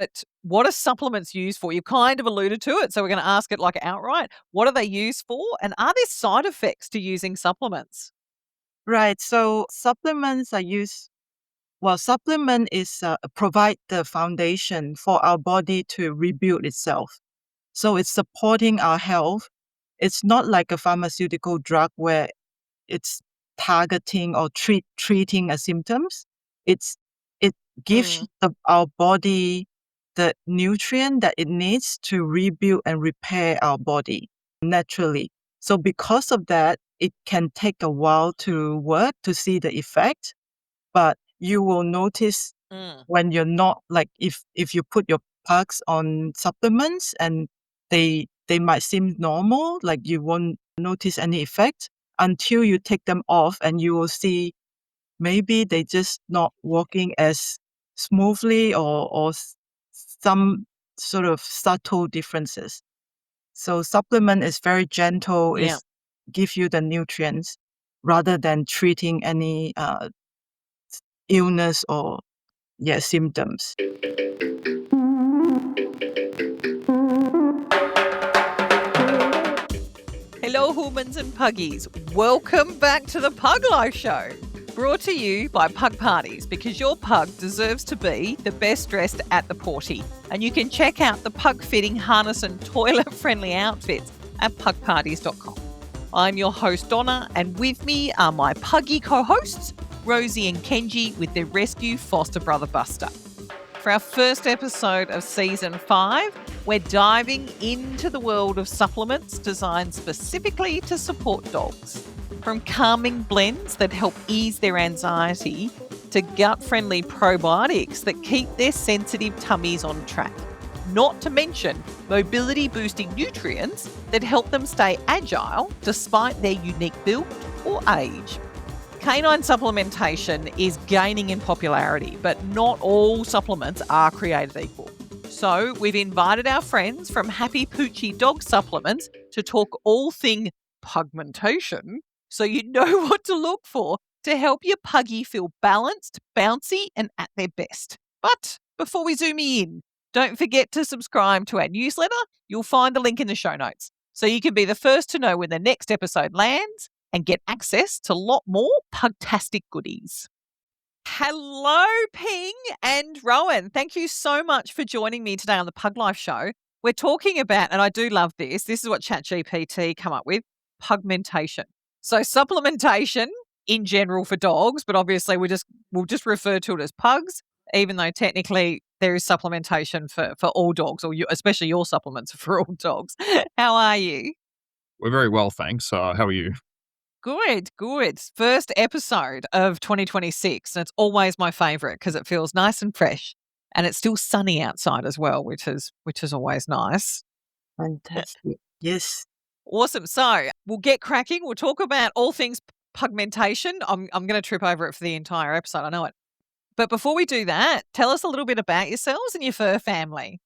But what are supplements used for? You kind of alluded to it, so we're going to ask it like outright. What are they used for? And are there side effects to using supplements? Right. So supplements are used. Well, supplement is provide the foundation for our body to rebuild itself. So it's supporting our health. It's not like a pharmaceutical drug where it's targeting or treating a symptoms. It gives our body the nutrient that it needs to rebuild and repair our body naturally. So because of that, it can take a while to work to see the effect, but you will notice when you're not like if you put your pugs on supplements and they might seem normal, like you won't notice any effect until you take them off, and you will see maybe they just not working as smoothly or some sort of subtle differences. So supplement is very gentle, Yeah. is give you the nutrients rather than treating any illness or symptoms. Hello, humans and puggies. Welcome back to the Pug Life Show. Brought to you by Pug Parties, because your pug deserves to be the best dressed at the porty. And you can check out the pug fitting, harness and toilet-friendly outfits at pugparties.com. I'm your host, Donna, and with me are my Puggie co-hosts, Rosie and Kenji, with their rescue foster brother, Buster. For our first episode of Season 5, we're diving into the world of supplements designed specifically to support dogs. From calming blends that help ease their anxiety to gut-friendly probiotics that keep their sensitive tummies on track. Not to mention mobility-boosting nutrients that help them stay agile despite their unique build or age. Canine supplementation is gaining in popularity, but not all supplements are created equal. So we've invited our friends from Happy Poochie Dog Supplements to talk all thing pug mentation, so you know what to look for to help your puggy feel balanced, bouncy, and at their best. But before we zoom in, don't forget to subscribe to our newsletter. You'll find the link in the show notes, so you can be the first to know when the next episode lands and get access to a lot more pugtastic goodies. Hello, Ping and Rohan. Thank you so much for joining me today on the Pug Life Show. We're talking about, and I do love this is what ChatGPT come up with, pug mentation. So supplementation in general for dogs, but obviously we'll just refer to it as pugs, even though technically there is supplementation for all dogs, or especially your supplements are for all dogs. How are you? We're very well, thanks. How are you? Good. First episode of 2026. And it's always my favourite because it feels nice and fresh. And it's still sunny outside as well, which is always nice. Fantastic. Yes. Awesome. So we'll get cracking. We'll talk about all things pugmentation. I'm going to trip over it for the entire episode. I know it. But before we do that, tell us a little bit about yourselves and your fur family.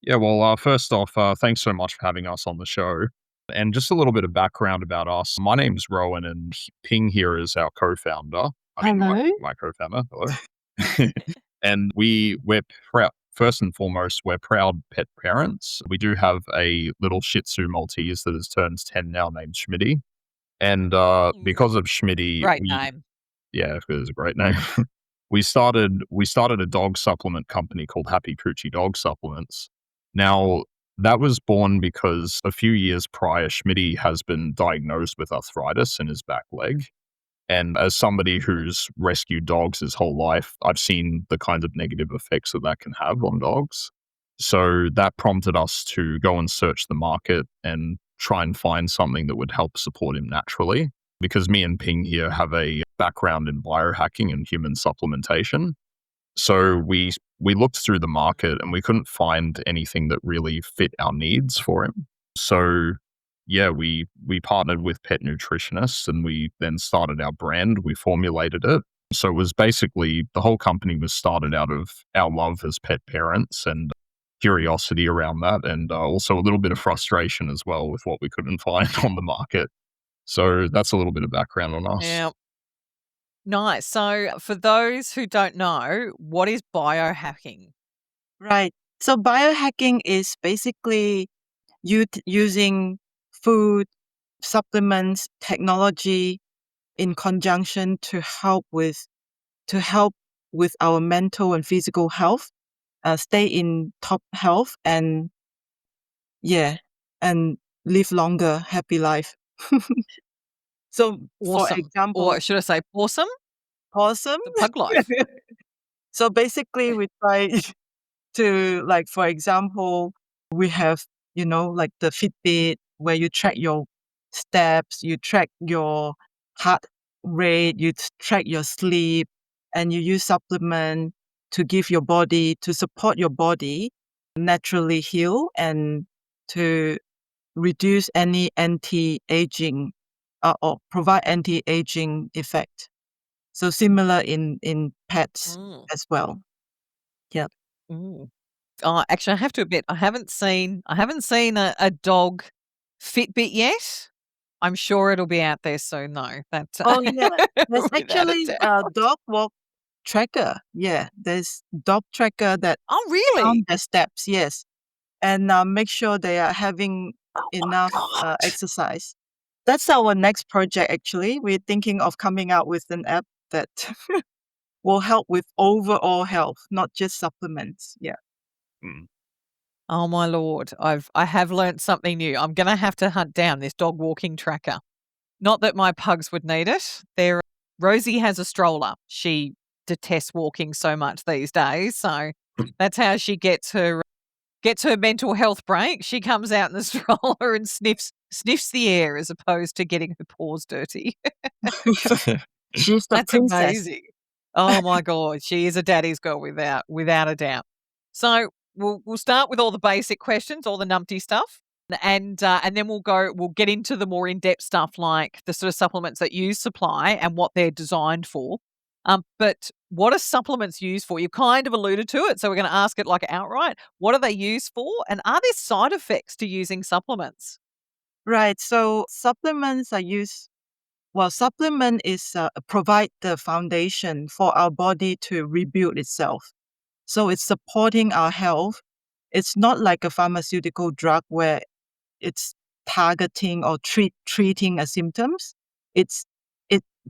Yeah, well, first off, thanks so much for having us on the show. And just a little bit of background about us. My name's Rohan, and Ping here is our co-founder. Hello. My co-founder. Hello. And we're proud. First and foremost, we're proud pet parents. We do have a little Shih Tzu Maltese that has turned 10 now, named Schmitty. And because of Schmitty, Great name. Yeah, it is a great name. We started a dog supplement company called Happy Poochie Dog Supplements. Now, that was born because a few years prior, Schmitty has been diagnosed with arthritis in his back leg. And as somebody who's rescued dogs his whole life, I've seen the kinds of negative effects that can have on dogs. So that prompted us to go and search the market and try and find something that would help support him naturally. Because me and Ping here have a background in biohacking and human supplementation. So we looked through the market and we couldn't find anything that really fit our needs for him. So yeah, we partnered with pet nutritionists and we then started our brand. We formulated it. So it was basically, the whole company was started out of our love as pet parents and curiosity around that, and also a little bit of frustration as well with what we couldn't find on the market. So that's a little bit of background on us. Yeah. Nice. So for those who don't know, what is biohacking? Right. So biohacking is basically using food, supplements, technology in conjunction to help with our mental and physical health, stay in top health, and and live longer, happy life. So, for Awesome. example, Or should I say awesome? awesome. The pug life. So basically, we try to, like, for example, we have, like the Fitbit where you track your steps, you track your heart rate, track your sleep, and you use supplement to give your body, to support your body naturally heal and to reduce any anti-aging or provide anti-aging effect. So similar in pets Mm. as well. Yeah. Mm. Actually, I have to admit, I haven't seen a dog Fitbit yet. I'm sure it'll be out there soon, though. That Oh, yeah. There's without a actually doubt. a dog walk tracker. Yeah, there's dog tracker that Oh, really? count their steps. Yes, and make sure they are having Oh my enough god! exercise. That's our next project. Actually, we're thinking of coming out with an app that will help with overall health, not just supplements. Yeah. Mm. Oh my lord! I have learnt something new. I'm going to have to hunt down this dog walking tracker. Not that my pugs would need it. Rosie has a stroller. She detests walking so much these days, so that's how she gets her mental health break. She comes out in the stroller and sniffs the air as opposed to getting her paws dirty. She's the That's princess. amazing. Oh my god, she is a daddy's girl without a doubt. So we'll start with all the basic questions, all the numpty stuff, and then we'll get into the more in depth stuff like the sort of supplements that you supply and what they're designed for. But what are supplements used for? You kind of alluded to it, so we're going to ask it like outright. What are they used for, and are there side effects to using supplements? Right. So supplements are used. Well, supplement is provide the foundation for our body to rebuild itself. So it's supporting our health. It's not like a pharmaceutical drug where it's targeting or treating a symptoms. It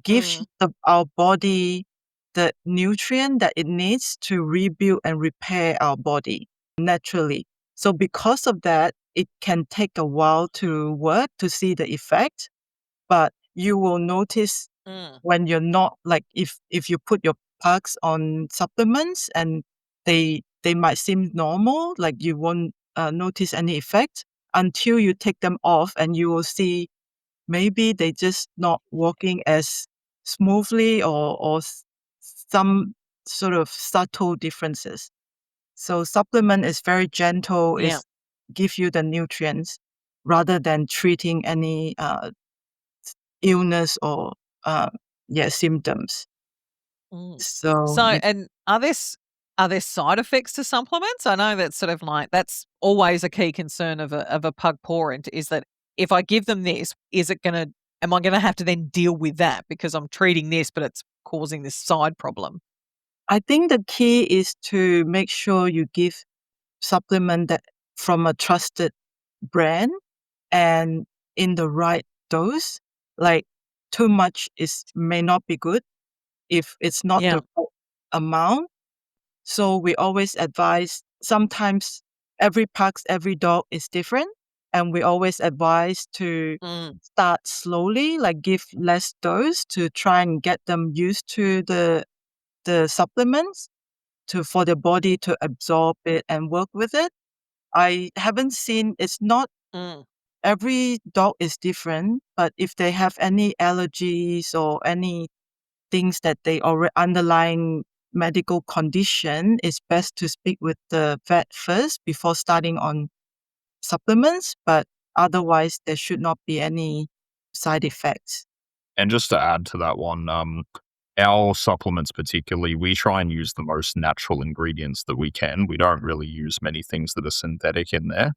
gives Mm, our body the nutrient that it needs to rebuild and repair our body naturally. So because of that, it can take a while to work to see the effect, but you will notice mm, when you're not, like, if you put your pugs on supplements and they might seem normal, like you won't notice any effect until you take them off, and you will see maybe they just not working as smoothly, or some sort of subtle differences. So supplement is very gentle, yeah. is give you the nutrients rather than treating any illness or uh, symptoms. Mm. So So, yeah, and are there side effects to supplements? I know that's sort of like that's always a key concern of a pug parent is that if I give them this, am I gonna have to then deal with that because I'm treating this, but it's causing this side problem? I think the key is to make sure you give supplement that from a trusted brand and in the right dose. Like, too much is may not be good if it's not Yeah. the right amount. So we always advise, sometimes every pug, every dog is different. And we always advise to Mm, start slowly, like give less dose to try and get them used to the supplements for the body to absorb it and work with it. I haven't seen, it's not mm, every dog is different, but if they have any allergies or any things that they already underlying medical condition, it's best to speak with the vet first before starting on supplements. But otherwise, there should not be any side effects. And just to add to that one, our supplements particularly, we try and use the most natural ingredients that we can. We don't really use many things that are synthetic in there.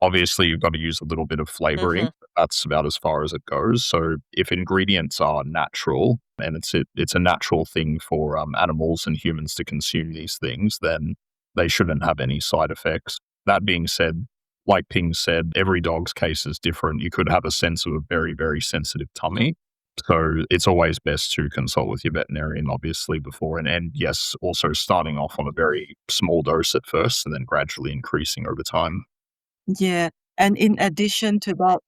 Obviously, you've got to use a little bit of flavoring. mhm, But that's about as far as it goes. So if ingredients are natural and it's a natural thing for animals and humans to consume these things, then they shouldn't have any side effects. That being said, like Ping said, every dog's case is different. You could have a sense of a very, very sensitive tummy. So it's always best to consult with your veterinarian, obviously, before. And yes, also starting off on a very small dose at first and then gradually increasing over time. Yeah. And in addition to that,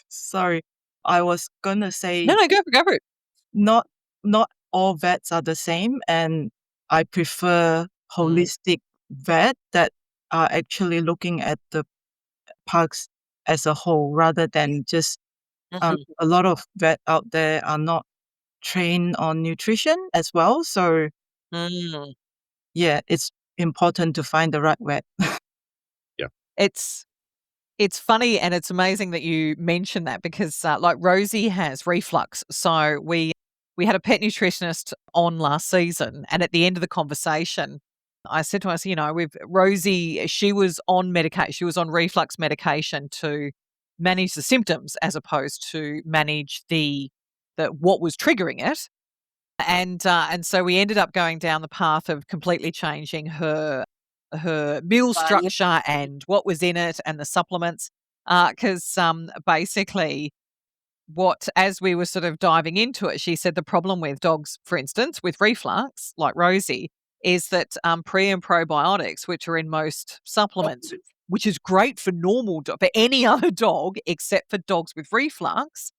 sorry, I was gonna say No, go for it. not all vets are the same, and I prefer holistic vet that are actually looking at the pugs as a whole rather than just a lot of vet out there are not trained on nutrition as well. So Mm. yeah, it's important to find the right vet. Yeah. It's funny and it's amazing that you mentioned that because like Rosie has reflux. So we had a pet nutritionist on last season, and at the end of the conversation, I said to her, with Rosie, she was on medication. She was on reflux medication to manage the symptoms as opposed to manage the what was triggering it. And so we ended up going down the path of completely changing her meal structure and what was in it and the supplements. Because basically, as we were sort of diving into it, she said the problem with dogs, for instance, with reflux, like Rosie, is that pre and probiotics, which are in most supplements, which is great for for any other dog except for dogs with reflux,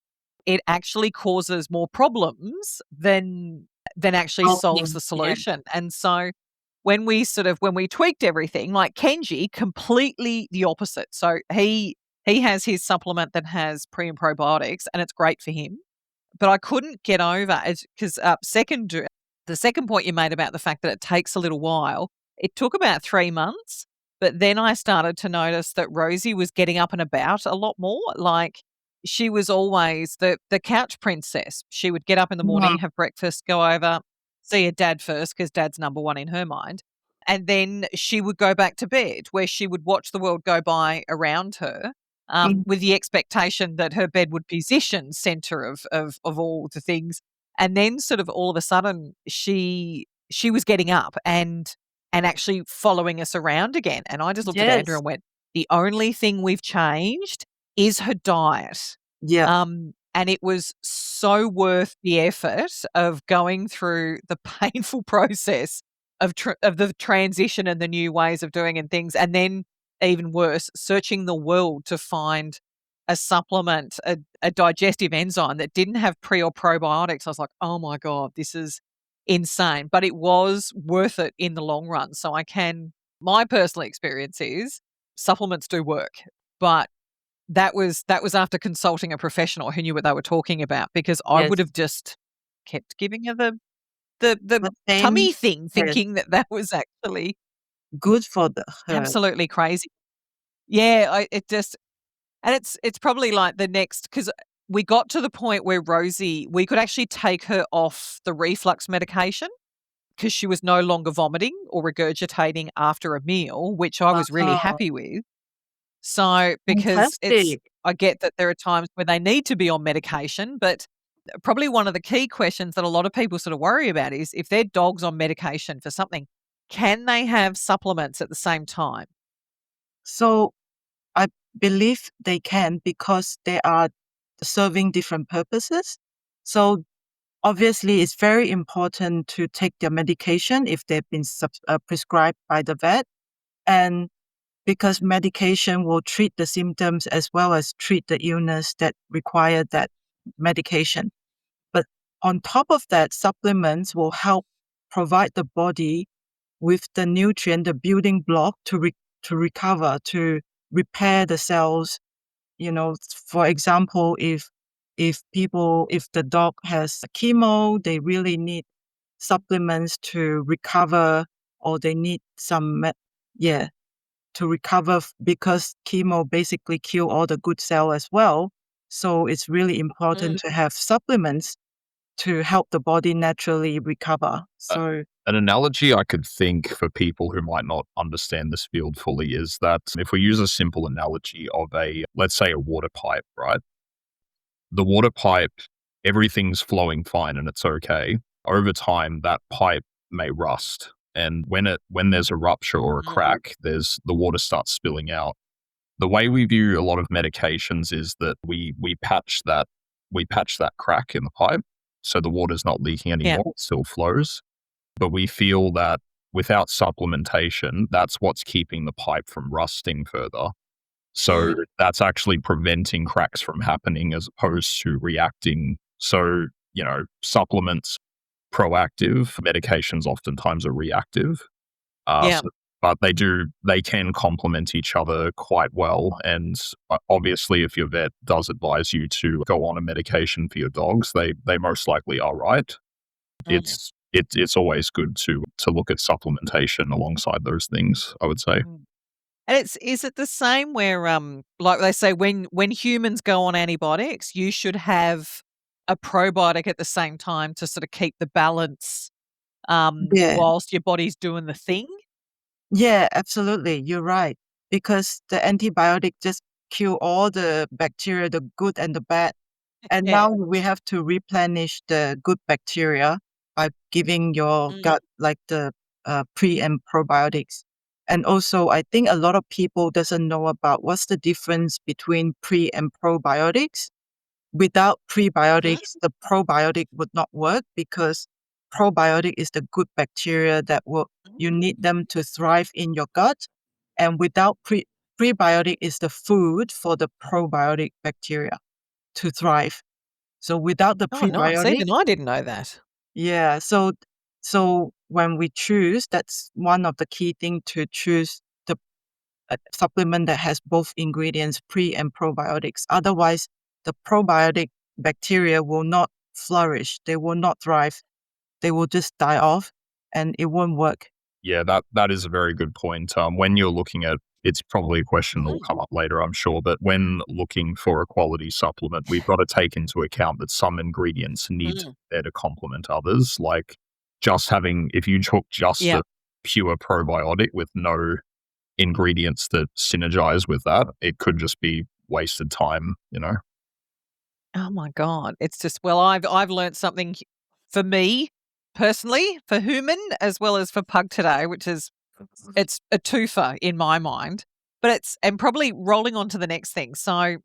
it actually causes more problems than actually solves the solution. And so when we tweaked everything, like Kenji, completely the opposite. So he has his supplement that has pre and probiotics, and it's great for him. But I couldn't get over it because the second point you made about the fact that it takes a little while. It took about 3 months, but then I started to notice that Rosie was getting up and about a lot more. Like she was always the couch princess. She would get up in the morning, have breakfast, go over, see her dad first because dad's number one in her mind. And then she would go back to bed where she would watch the world go by around her with the expectation that her bed would position center of all the things. And then sort of all of a sudden she was getting up and actually following us around again. And I just looked at Andrew and went, the only thing we've changed is her diet. Yeah. And it was so worth the effort of going through the painful process of the transition and the new ways of doing and things. And then even worse, searching the world to find a supplement, a digestive enzyme that didn't have pre or probiotics. I was like, oh my God, this is insane. But it was worth it in the long run. So my personal experience is supplements do work, but that was after consulting a professional who knew what they were talking about, because I would have just kept giving her the tummy thing, thinking that was actually good for her. Absolutely crazy. Yeah, it's probably like the next, because we got to the point where Rosie, we could actually take her off the reflux medication because she was no longer vomiting or regurgitating after a meal, which I was really happy with. So, because I get that there are times where they need to be on medication, but probably one of the key questions that a lot of people sort of worry about is if their dog's on medication for something, can they have supplements at the same time? So I believe they can because they are serving different purposes. So obviously, it's very important to take their medication if they've been prescribed by the vet. And because medication will treat the symptoms as well as treat the illness that require that medication. But on top of that, supplements will help provide the body with the nutrient, the building block to recover, to repair the cells. For example, if the dog has chemo, they really need supplements to recover, or they need some to recover because chemo basically kill all the good cell as well. So it's really important to have supplements to help the body naturally recover. So an analogy I could think for people who might not understand this field fully is that if we use a simple analogy of let's say a water pipe, right? The water pipe, everything's flowing fine and it's okay. Over time, that pipe may rust. And when there's a rupture or a crack, the water starts spilling out. The way we view a lot of medications is that we patch that crack in the pipe, so the water's not leaking anymore, it still flows. But we feel that without supplementation, that's what's keeping the pipe from rusting further. So that's actually preventing cracks from happening as opposed to reacting. So, supplements proactive, medications oftentimes are reactive. So, but they can complement each other quite well. And obviously, if your vet does advise you to go on a medication for your dogs, they most likely are right. It's always good to look at supplementation alongside those things, I would say. And is it the same where, like they say, when humans go on antibiotics, you should have a probiotic at the same time to sort of keep the balance Yeah. whilst your body's doing the thing? Yeah, absolutely. You're right. Because the antibiotic just kill all the bacteria, the good and the bad. And Yeah. now we have to replenish the good bacteria by giving your gut like the pre and probiotics. And also, I think a lot of people doesn't know about what's the difference between pre and probiotics. Without prebiotics, the probiotic would not work because probiotic is the good bacteria that you need them to thrive in your gut. And without prebiotic is the food for the probiotic bacteria to thrive. So without the Oh, nice. prebiotic, Even I didn't know that. yeah. So when we choose, that's one of the key thing to choose the supplement that has both ingredients, pre and probiotics. Otherwise, the probiotic bacteria will not flourish. They will not thrive. They will just die off, and it won't work. Yeah, that is a very good point. When you're looking at, it's probably a question that will come up later, I'm sure, but when looking for a quality supplement, we've got to take into account that some ingredients need to be there to complement others. Like if you took just a pure probiotic with no ingredients that synergize with that, it could just be wasted time, Oh my God. It's just, well, I've learned something for me personally, for human, as well as for Pug today, which is, it's a twofer in my mind. But and probably rolling on to the next thing. So,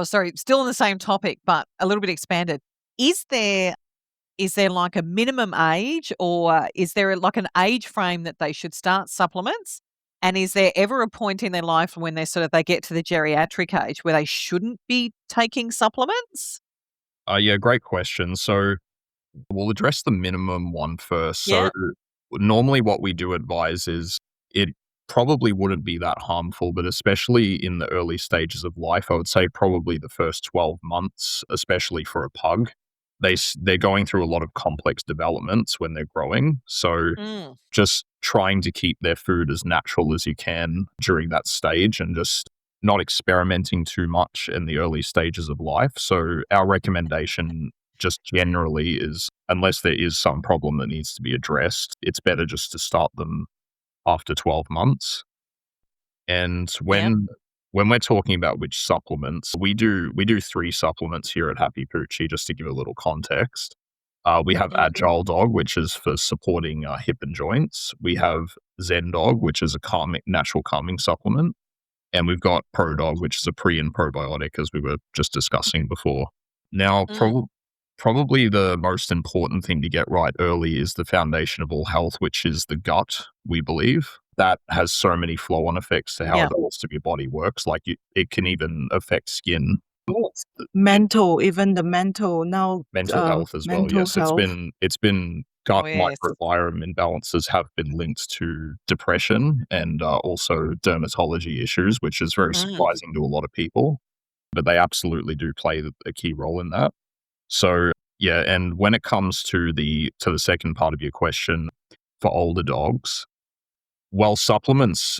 still on the same topic, but a little bit expanded. Is there like a minimum age, or is there like an age frame that they should start supplements? And is there ever a point in their life when they get to the geriatric age where they shouldn't be taking supplements? Yeah, great question. So we'll address the minimum one first. Yeah. So normally what we do advise is it probably wouldn't be that harmful, but especially in the early stages of life, I would say probably the first 12 months, especially for a pug, they're going through a lot of complex developments when they're growing. So just trying to keep their food as natural as you can during that stage and just not experimenting too much in the early stages of life. So our recommendation just generally is, unless there is some problem that needs to be addressed, it's better just to start them after 12 months. And when we're talking about which supplements, we do 3 supplements here at Happy Poochie, just to give a little context. We have Agile Dog, which is for supporting hip and joints. We have Zen Dog, which is a natural calming supplement. And we've got Pro Dog, which is a pre and probiotic, as we were just discussing before. Now, probably the most important thing to get right early is the foundation of all health, which is the gut, we believe. That has so many flow-on effects to how the rest of your body works. Like it can even affect skin. Mental, even the mental now. Mental health as well. Mental Yes, health. it's been gut yes. microbiome imbalances have been linked to depression and also dermatology issues, which is very surprising to a lot of people. But they absolutely do play a key role in that. So yeah, and when it comes to the second part of your question, for older dogs, while supplements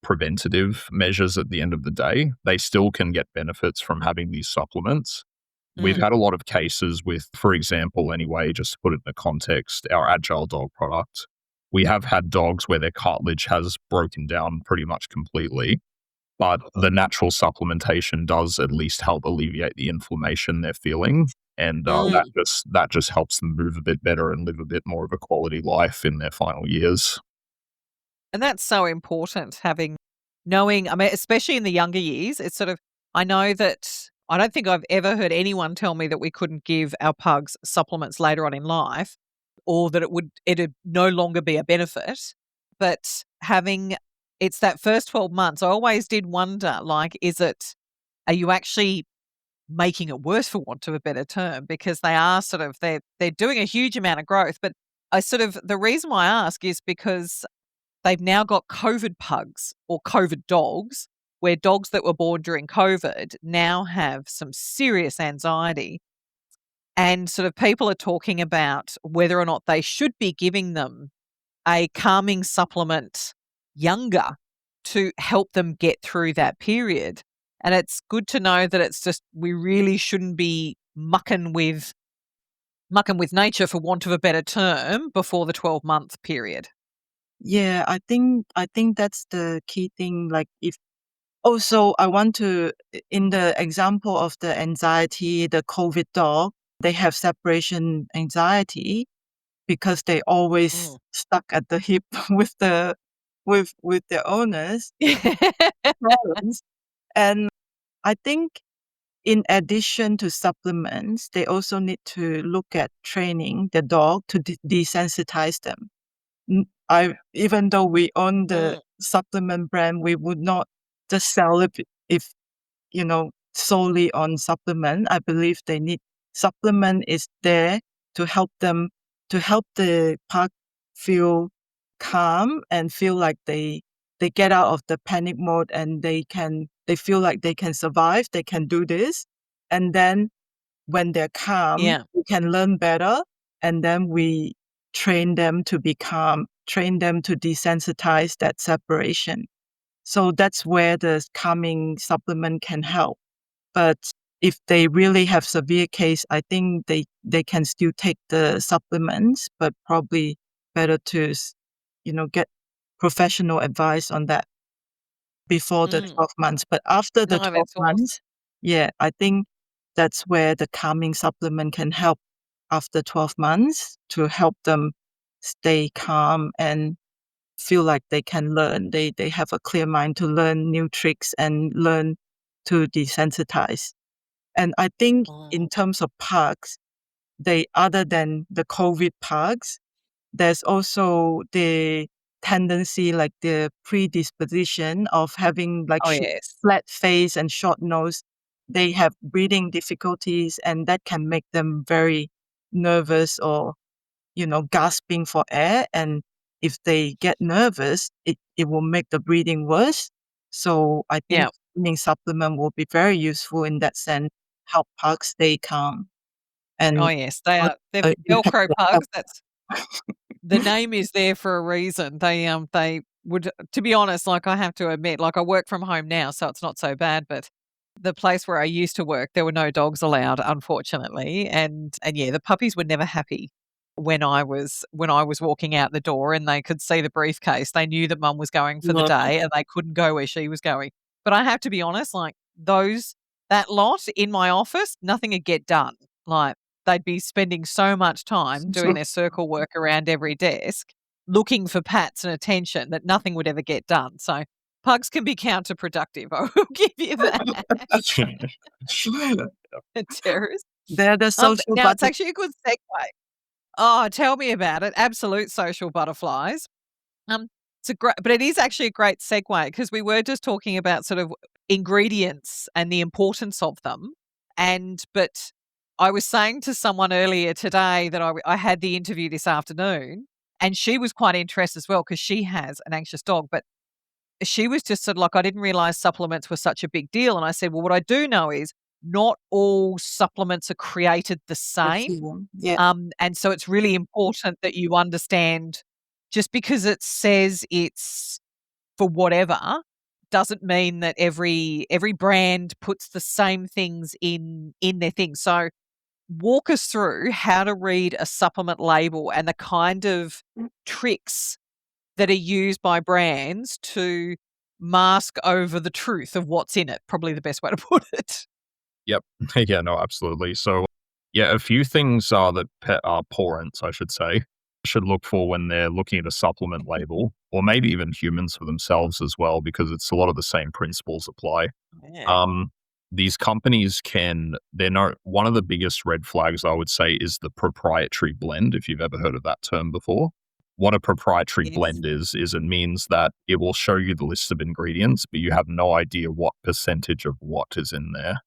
preventative measures at the end of the day, they still can get benefits from having these supplements. We've had a lot of cases with, for example, anyway, just to put it in the context, our Agile Dog product. We have had dogs where their cartilage has broken down pretty much completely, but the natural supplementation does at least help alleviate the inflammation they're feeling. and Mm. that just helps them move a bit better and live a bit more of a quality life in their final years. And that's so important, knowing, I mean, especially in the younger years, it's sort of, I know that I don't think I've ever heard anyone tell me that we couldn't give our pugs supplements later on in life, or that it'd no longer be a benefit. But it's that first 12 months, I always did wonder, like, are you actually making it worse, for want of a better term? Because they're doing a huge amount of growth. But the reason why I ask is because they've now got COVID pugs or COVID dogs, where dogs that were born during COVID now have some serious anxiety. And sort of people are talking about whether or not they should be giving them a calming supplement younger to help them get through that period. And it's good to know that it's just, we really shouldn't be mucking with nature, for want of a better term, before the 12-month period. Yeah, I think that's the key thing. Like, if also I want to, in the example of the anxiety, the COVID dog, they have separation anxiety because they always stuck at the hip with their owners, parents. And I think in addition to supplements, they also need to look at training the dog to desensitize them. Even though we own the supplement brand, we would not just sell it if, solely on supplement. I believe they need supplement is there to help the pug feel calm and feel like they get out of the panic mode, and they feel like they can survive, they can do this. And then when they're calm, Yeah. we can learn better, and then we train them to be calm, train them to desensitize that separation. So that's where the calming supplement can help. But if they really have severe case, I think they can still take the supplements, but probably better to, get professional advice on that before the 12 months. But after the No, 12 that's awesome. months, yeah, I think that's where the calming supplement can help after 12 months to help them stay calm and feel like they can learn. They have a clear mind to learn new tricks and learn to desensitize. And I think in terms of pugs, other than the COVID pugs, there's also the tendency, like the predisposition of having like Oh, yes. flat face and short nose. They have breathing difficulties, and that can make them very nervous or, gasping for air. And if they get nervous, it will make the breathing worse. So I think Yeah. calming supplement will be very useful in that sense, help pugs stay calm. Oh, And yes. They're impact Velcro their pugs. health. The name is there for a reason. They would, to be honest, like, I have to admit, like, I work from home now, so it's not so bad, but the place where I used to work, there were no dogs allowed, unfortunately. And yeah, the puppies were never happy when I was walking out the door and they could see the briefcase. They knew that mum was going for the Love day and they couldn't go where she was going. But I have to be honest, like, that lot in my office, nothing would get done. Like, they'd be spending so much time doing their circle work around every desk, looking for pats and attention, that nothing would ever get done. So pugs can be counterproductive. I will give you that. Terrors. They're the social Now it's butterflies. actually a good segue. Oh, tell me about it. Absolute social butterflies. But it is actually a great segue, because we were just talking about sort of ingredients and the importance of them. But I was saying to someone earlier today that I had the interview this afternoon, and she was quite interested as well, because she has an anxious dog. But she was just sort of like, I didn't realize supplements were such a big deal. And I said, well, what I do know is not all supplements are created the same. Yeah. And so it's really important that you understand, just because it says it's for whatever doesn't mean that every brand puts the same things in their thing. So walk us through how to read a supplement label and the kind of tricks that are used by brands to mask over the truth of what's in it. Probably the best way to put it. Yep. Yeah, no, absolutely. So Yeah, a few things that parents, I should say, should look for when they're looking at a supplement label, or maybe even humans for themselves as well, because it's a lot of the same principles apply. Yeah. Um, these companies they're not, one of the biggest red flags I would say is the proprietary blend, if you've ever heard of that term before. What a proprietary Yes. blend is it means that it will show you the list of ingredients, but you have no idea what percentage of what is in there.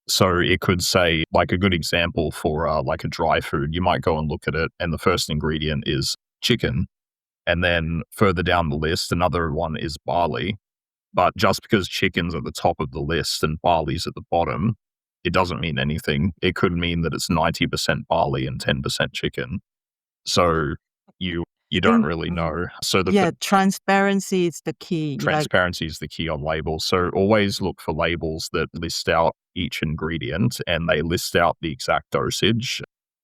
So it could say, like a good example for like a dry food, you might go and look at it, and the first ingredient is chicken. And then further down the list, another one is barley. But just because chicken's at the top of the list and barley's at the bottom, it doesn't mean anything. It could mean that it's 90% barley and 10% chicken. So you don't think really know. So yeah, transparency is the key. Like, transparency is the key on labels. So always look for labels that list out each ingredient and they list out the exact dosage.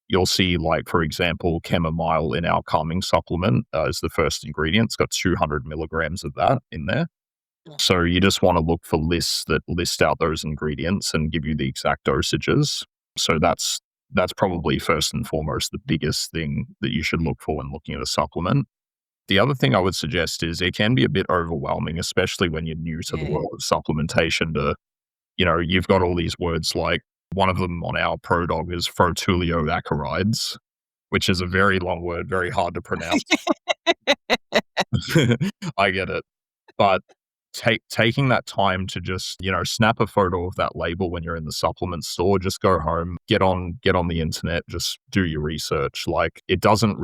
You'll see, like, for example, chamomile in our calming supplement is the first ingredient. It's got 200 milligrams of that in there. So you just want to look for lists that list out those ingredients and give you the exact dosages. So that's probably first and foremost the biggest thing that you should look for when looking at a supplement. The other thing I would suggest is it can be a bit overwhelming, especially when you're new to the Yeah. world of supplementation you've got all these words, like one of them on our Pro Dog is protulioacarides, which is a very long word, very hard to pronounce. I get it. But taking that time to just, snap a photo of that label when you're in the supplement store, just go home, get on the internet, just do your research. Like, it doesn't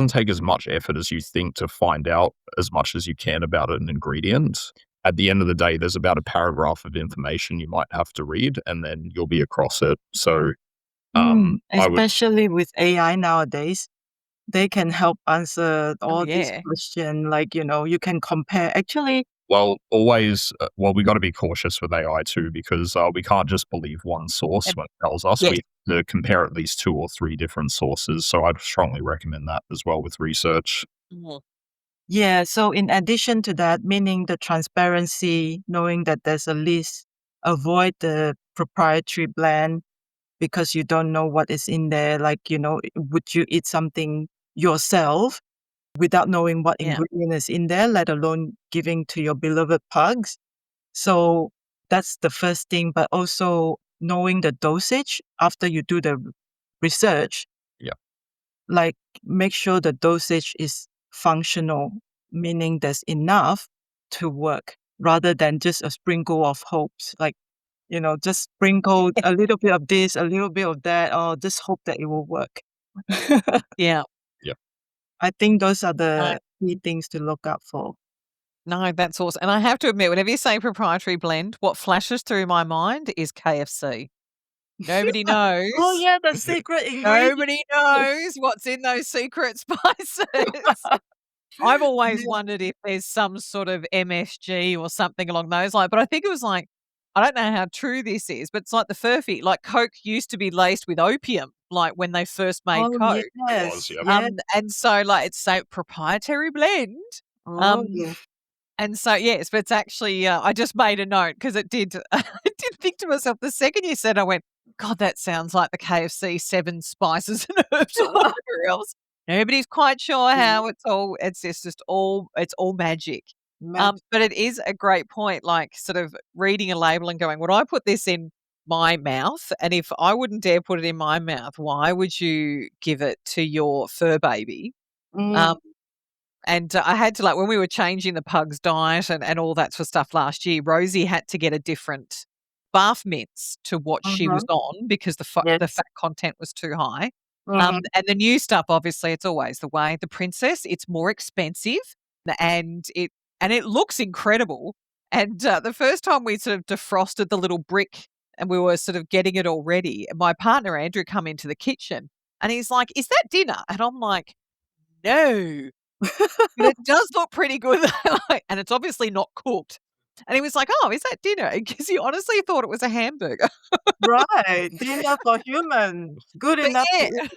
take as much effort as you think to find out as much as you can about an ingredient. At the end of the day, there's about a paragraph of information you might have to read, and then you'll be across it. So, I would, especially with AI nowadays, they can help answer Oh, all these yeah. questions. Like, you can compare. Actually, we got to be cautious with AI too, because we can't just believe one source And when it tells us. yes. We have to compare at least 2 or 3 different sources. So I'd strongly recommend that as well with research. Mhm. yeah. So in addition to that, meaning the transparency, knowing that there's a list, avoid the proprietary blend because you don't know what is in there. Like, would you eat something yourself without knowing what Yeah. ingredient is in there, let alone giving to your beloved pugs? So that's the first thing, but also knowing the dosage after you do the research. Yeah. Like, make sure the dosage is functional, meaning there's enough to work rather than just a sprinkle of hopes. Like, just sprinkle a little bit of this, a little bit of that, or just hope that it will work. Yeah. Yeah. I think those are No, the key things to look out for. no, that's awesome. And I have to admit, whenever you say proprietary blend, what flashes through my mind is KFC. Nobody knows. Oh yeah, the secret ingredient. Nobody knows what's in those secret spices. I've always Yeah. wondered if there's some sort of MSG or something along those lines, but I think it was like, I don't know how true this is, but it's like the furphy. Like Coke used to be laced with opium, like when they first made Oh Coke. It was, yes, yeah. yes. And so like it's so proprietary blend. Oh Um, and so yes, but it's actually I just made a note because it did. I did think to myself the second you said, I went, God, that sounds like the KFC 7 spices and herbs or whatever else. Nobody's quite sure how it's all. It's just all. It's all magic. Mag- But it is a great point. Like sort of reading a label and going, would I put this in my mouth? And if I wouldn't dare put it in my mouth, why would you give it to your fur baby? Mm, Um, and I had to, like, when we were changing the pug's diet and all that sort of stuff last year, Rosie had to get a different bath mints to what she was mhm, on because the yes. fat content was too high. Mhm. And the new stuff, obviously, it's always the way. The Princess, it's more expensive and it looks incredible. And the first time we sort of defrosted the little brick and we were sort of getting it all ready, my partner Andrew come into the kitchen and he's like, "Is that dinner?" And I'm like, "No." But it does look pretty good, like, and it's obviously not cooked. And he was like, "Oh, is that dinner?" Because he honestly thought it was a hamburger. Right, dinner for human, good But enough to yeah, eat.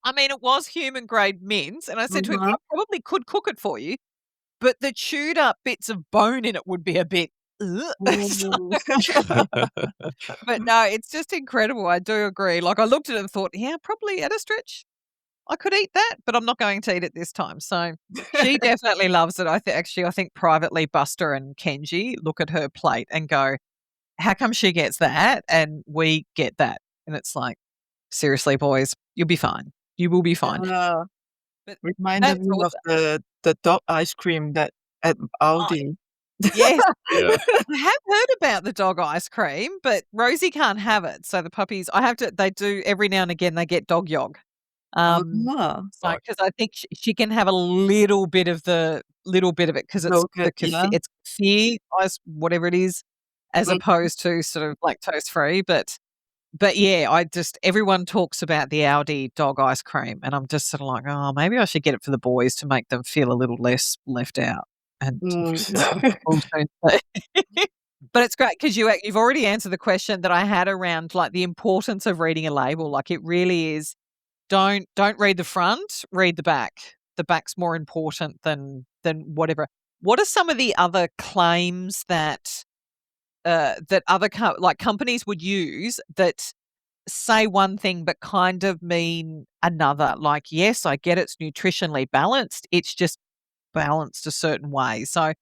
I mean, it was human grade mince, and I said to him, Mhm. "I probably could cook it for you, but the chewed up bits of bone in it would be a bit ugh. Ooh. But no, it's just incredible. I do agree. Like I looked at it and thought, yeah, probably at a stretch, I could eat that, but I'm not going to eat it this time. So she definitely loves it. I think privately Buster and Kenji look at her plate and go, how come she gets that and we get that? And it's like, seriously, boys, you'll be fine. You will be fine. Yeah. But Reminded that's me of awesome. the dog ice cream that at Oh, Aldi. yes. Yeah. I have heard about the dog ice cream, but Rosie can't have it. So the puppies, they do every now and again, they get dog yog. Ah, So Right. because I think she can have a little bit of it because it's yogurt, yeah. it's kefir ice, whatever it is, as Mm, opposed to sort of lactose free. But yeah, everyone talks about the Aldi dog ice cream, and I'm just sort of like, oh, maybe I should get it for the boys to make them feel a little less left out. And mm. we'll soon see. But it's great because you've already answered the question that I had around like the importance of reading a label. Like it really is. Don't read the front, read the back. The back's more important than whatever. What are some of the other claims that that other companies would use that say one thing but kind of mean another? Like, yes, I get it's nutritionally balanced. It's just balanced a certain way. So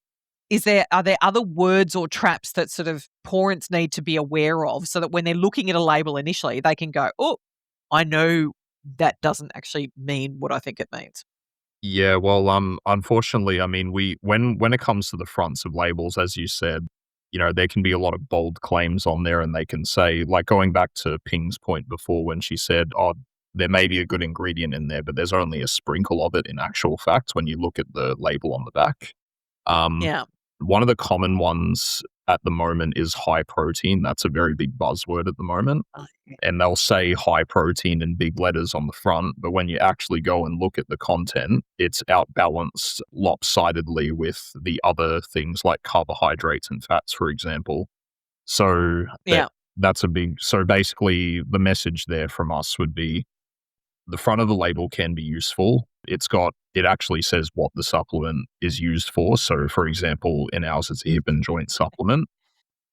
are there other words or traps that sort of parents need to be aware of so that when they're looking at a label initially, they can go, oh, I know that doesn't actually mean what I think it means. Yeah, well, unfortunately, I mean, when it comes to the fronts of labels, as you said, there can be a lot of bold claims on there, and they can say, like going back to Ping's point before when she said, "Oh, there may be a good ingredient in there, but there's only a sprinkle of it in actual fact when you look at the label on the back." Um, Yeah. One of the common ones at the moment is high protein. That's a very big buzzword at the moment. Oh, yeah. And they'll say high protein in big letters on the front, but when you actually go and look at the content, it's outbalanced lopsidedly with the other things like carbohydrates and fats, for example. So Yeah. so basically the message there from us would be the front of the label can be useful. It actually says what the supplement is used for. So for example, in ours, it's a hip and joint supplement.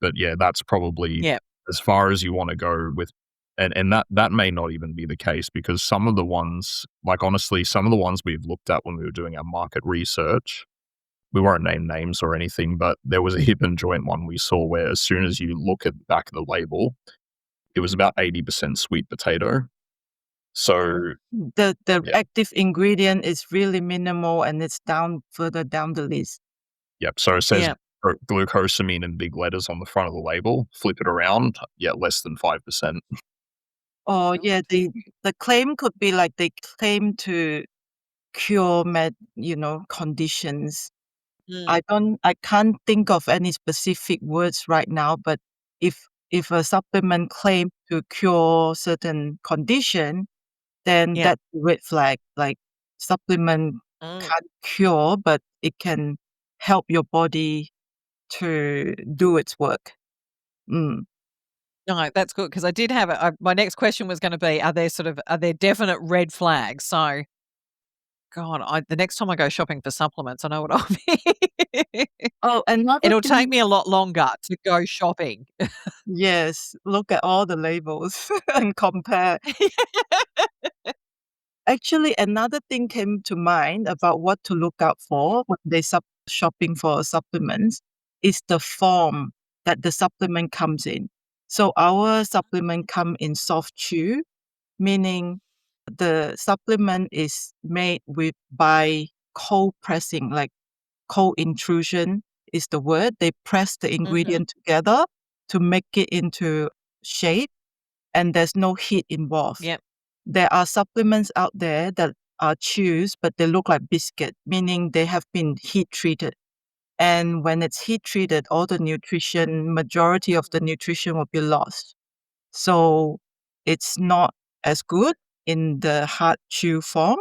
But yeah, that's probably Yeah. as far as you wanna go with, and that may not even be the case because some of the ones, like, honestly, some of the ones we've looked at when we were doing our market research, we won't name names or anything, but there was a hip and joint one we saw where as soon as you look at the back of the label, it was about 80% sweet potato. So, The yeah, active ingredient is really minimal and it's further down the list. yep, so it says Yeah. glucosamine in big letters on the front of the label. Flip it around, yeah, less than 5%. Oh, God. yeah, the claim could be like they claim to cure conditions. Mm. I can't think of any specific words right now, but if a supplement claim to cure certain condition, then Yeah. that's a red flag. Like supplement Mm. can't cure, but it can help your body to do its work. Mm. No, that's good because I did have my next question was gonna be, are there definite red flags? So, God, the next time I go shopping for supplements, I know what I'll be. Oh, another It'll take thing, me a lot longer to go shopping. yes, look at all the labels and compare. Actually, another thing came to mind about what to look out for when they shopping for supplements is the form that the supplement comes in. So our supplement come in soft chew, meaning the supplement is made by cold pressing, like cold intrusion is the word. They press the Mhm. ingredient together to make it into shape, and there's no heat involved. Yep. There are supplements out there that are chews, but they look like biscuit, meaning they have been heat treated. And when it's heat treated, all the nutrition, majority of the nutrition will be lost. So it's not as good in the hard chew form.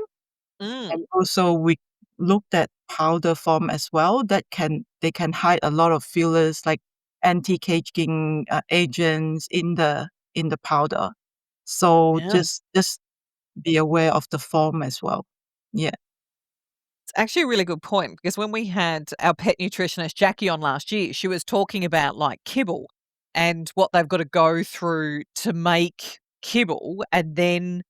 Mm. And also we looked at powder form as well they can hide a lot of fillers like anti-caging agents in the powder. So Yeah. just be aware of the form as well. Yeah. It's actually a really good point because when we had our pet nutritionist Jackie on last year, she was talking about like kibble and what they've got to go through to make kibble and then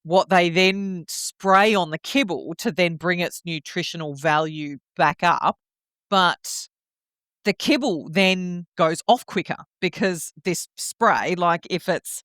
what they then spray on the kibble to then bring its nutritional value back up. But the kibble then goes off quicker because this spray, like if it's,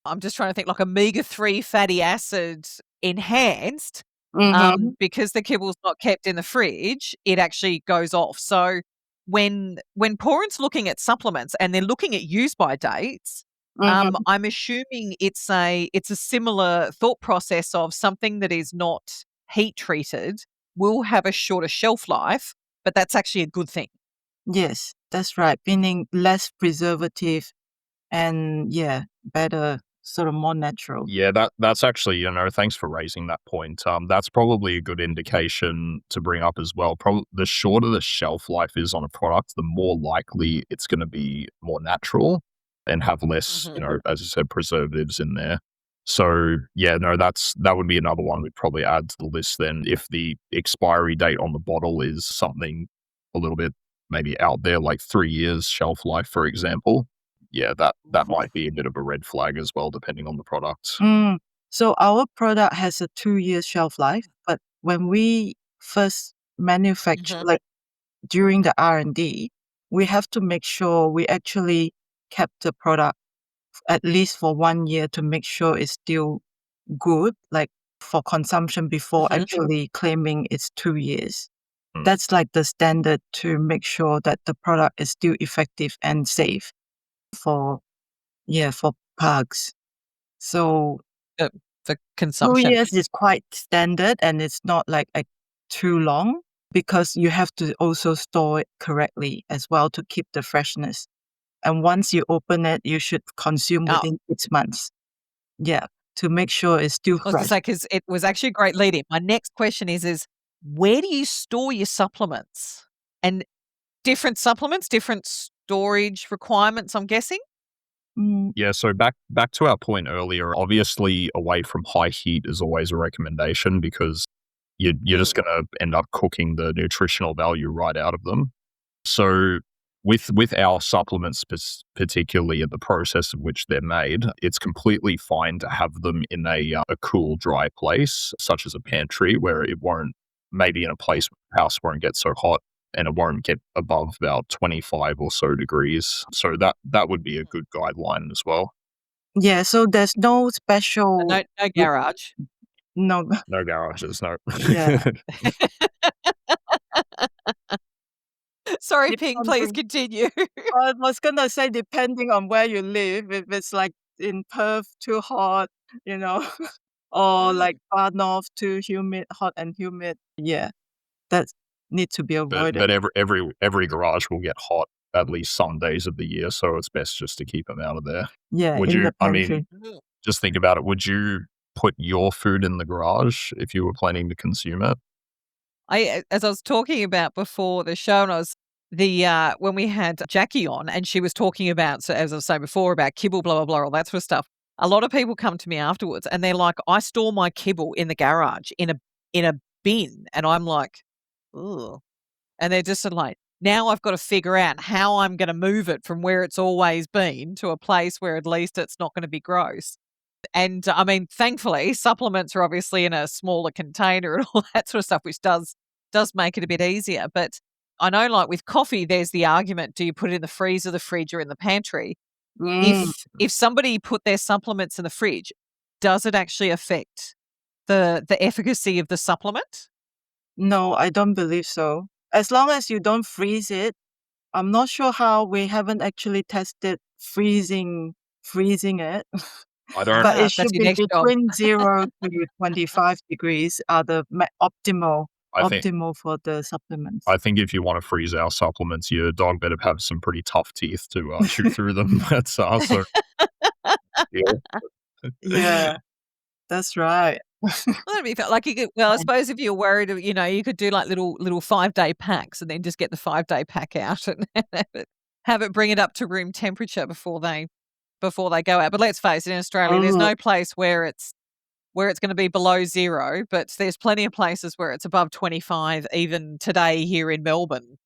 I'm just trying to think like omega-3 fatty acid enhanced, Mm-hmm. because the kibble's not kept in the fridge, it actually goes off. So when Porrent's looking at supplements and they're looking at use by dates, Mm-hmm. I'm assuming it's a similar thought process of something that is not heat treated will have a shorter shelf life, but that's actually a good thing. Yes, that's right. Meaning less preservative and better, sort of more natural. Yeah, that's actually, thanks for raising that point. That's probably a good indication to bring up as well. Probably the shorter the shelf life is on a product, the more likely it's going to be more natural and have less, as you said, preservatives in there. So yeah, no, that would be another one we'd probably add to the list then. If the expiry date on the bottle is something a little bit maybe out there, like 3 years shelf life, for example, yeah, that might be a bit of a red flag as well, depending on the product. So our product has a 2 year shelf life, but when we first manufacture, like during the R&D, we have to make sure we actually kept the product at least for 1 year to make sure it's still good, like for consumption before actually claiming it's 2 years. That's like the standard to make sure that the product is still effective and safe for pugs. So For 2 consumption. years is quite standard and it's not like too long because you have to also store it correctly as well to keep the freshness. And once you open it, you should consume within 6 months. Yeah, to make sure it's still I was going to fresh. say, because it was actually a great lead in. My next question is where do you store your supplements? And different supplements, different storage requirements, I'm guessing? Mm, Yeah, so back to our point earlier, obviously away from high heat is always a recommendation because you're just going to end up cooking the nutritional value right out of them. So with our supplements, particularly in the process of which they're made, it's completely fine to have them in a cool, dry place, such as a pantry, where it won't, maybe in a place where the house won't get so hot and it won't get above about 25 or so degrees. So that would be a good guideline as well. yeah, so there's no special. No garage. No, No garages, no. yeah. Sorry, Ping, please Depending, continue. I was gonna say depending on where you live, if it's like in Perth too hot, you know, or like far north too humid, hot and humid. Yeah, that need to be avoided. But every garage will get hot at least some days of the year, so it's best just to keep them out of there. Yeah, Would in you? the I mean, pantry. just think about it. Would you put your food in the garage if you were planning to consume it? As I was talking about before the show, and I was when we had Jackie on, and she was talking about, so as I was saying before, about kibble, blah blah blah, all that sort of stuff. A lot of people come to me afterwards, and they're like, "I store my kibble in the garage in a bin," and I'm like, "Ugh," and they're just sort of like, "Now I've got to figure out how I'm going to move it from where it's always been to a place where at least it's not going to be gross." And I mean, thankfully, supplements are obviously in a smaller container and all that sort of stuff, which does make it a bit easier. But I know, like with coffee, there's the argument: do you put it in the freezer, the fridge, or in the pantry? Mm, If somebody put their supplements in the fridge, does it actually affect the efficacy of the supplement? no, I don't believe so. As long as you don't freeze it, I'm not sure how we haven't actually tested freezing it. I don't. But it That's should your be next job. between 0 to 25 degrees are the I think optimal for the supplements. I think if you want to freeze our supplements, your dog better have some pretty tough teeth to chew through them. That's so. Yeah. Yeah, that's right. Well, that'd be like you could, well, I suppose if you're worried, you could do like little 5-day packs and then just get the 5-day pack out and have it bring it up to room temperature before they go out. But let's face it, in Australia, there's Mm, no place where where it's going to be below 0, but there's plenty of places where it's above 25. Even today here in Melbourne,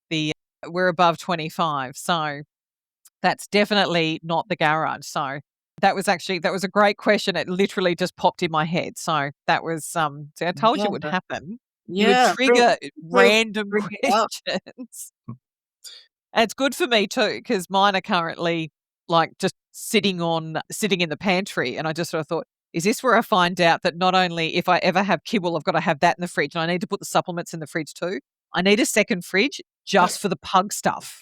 we're above 25. So that's definitely not the garage. So that was a great question. It literally just popped in my head. So that was so I told you it would Yeah. happen. You would Yeah. trigger Bring random it up. questions. And it's good for me too, because mine are currently like just sitting in the pantry. And I just sort of thought, is this where I find out that not only if I ever have kibble, I've got to have that in the fridge, and I need to put the supplements in the fridge too. I need a second fridge just for the pug stuff.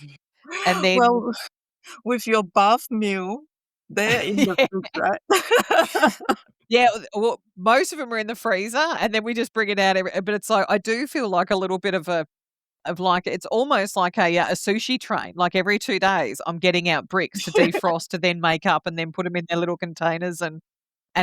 And then Well, with your bath meal there in the yeah, fridge, right? yeah, well, most of them are in the freezer, and then we just bring it out but it's like I do feel like a little bit of like it's almost like a sushi train. Like every 2 days, I'm getting out bricks to defrost to then make up and then put them in their little containers and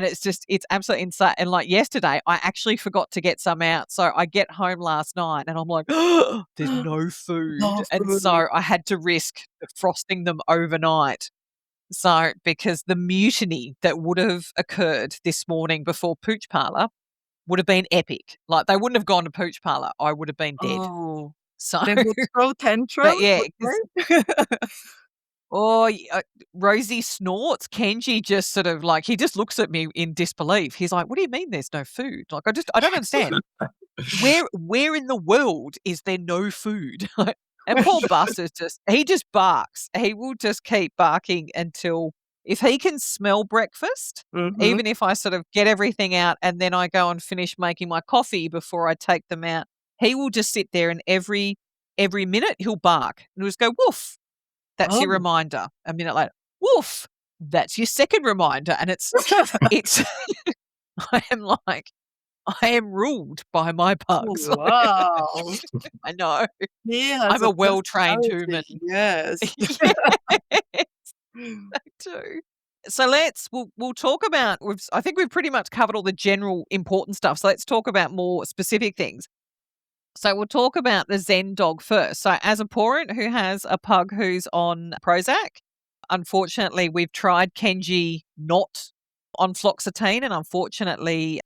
it's absolutely insane. And like yesterday, I actually forgot to get some out. So I get home last night and I'm like, there's no food. No And food. so I had to risk frosting them overnight. So because the mutiny that would have occurred this morning before Pooch Parlour would have been epic. Like they wouldn't have gone to Pooch Parlour. I would have been dead. Oh, So, they would throw tantrums, but yeah, would 'cause they? Rosie snorts. Kenji just sort of like, he just looks at me in disbelief. He's like, "What do you mean there's no food? Like, I don't understand. Where in the world is there no food?" And poor Buster's he just barks. He will just keep barking until if he can smell breakfast, Mhm. even if I sort of get everything out and then I go and finish making my coffee before I take them out, he will just sit there and every minute he'll bark and he'll just go, "Woof." That's your Oh. reminder. A minute later, "Woof." That's your second reminder. And it's I am like, I am ruled by my pugs. Wow. I know. He has I'm a a well-trained human. personality. Yes. Yes, I do. So we'll talk about I think we've pretty much covered all the general important stuff. So let's talk about more specific things. So we'll talk about the Zen dog first. So as a parent who has a pug who's on Prozac, unfortunately we've tried Kenji not on fluoxetine and unfortunately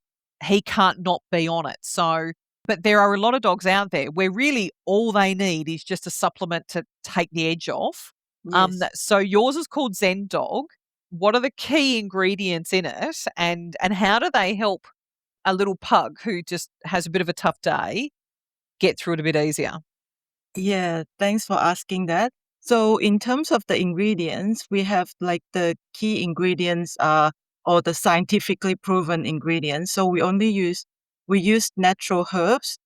he can't not be on it. So but there are a lot of dogs out there where really all they need is just a supplement to take the edge off. Yes. So yours is called Zen Dog. What are the key ingredients in it and how do they help a little pug who just has a bit of a tough day get through it a bit easier? Yeah, thanks for asking that. So in terms of the ingredients, we have like the key ingredients or the scientifically proven ingredients. So we use natural herbs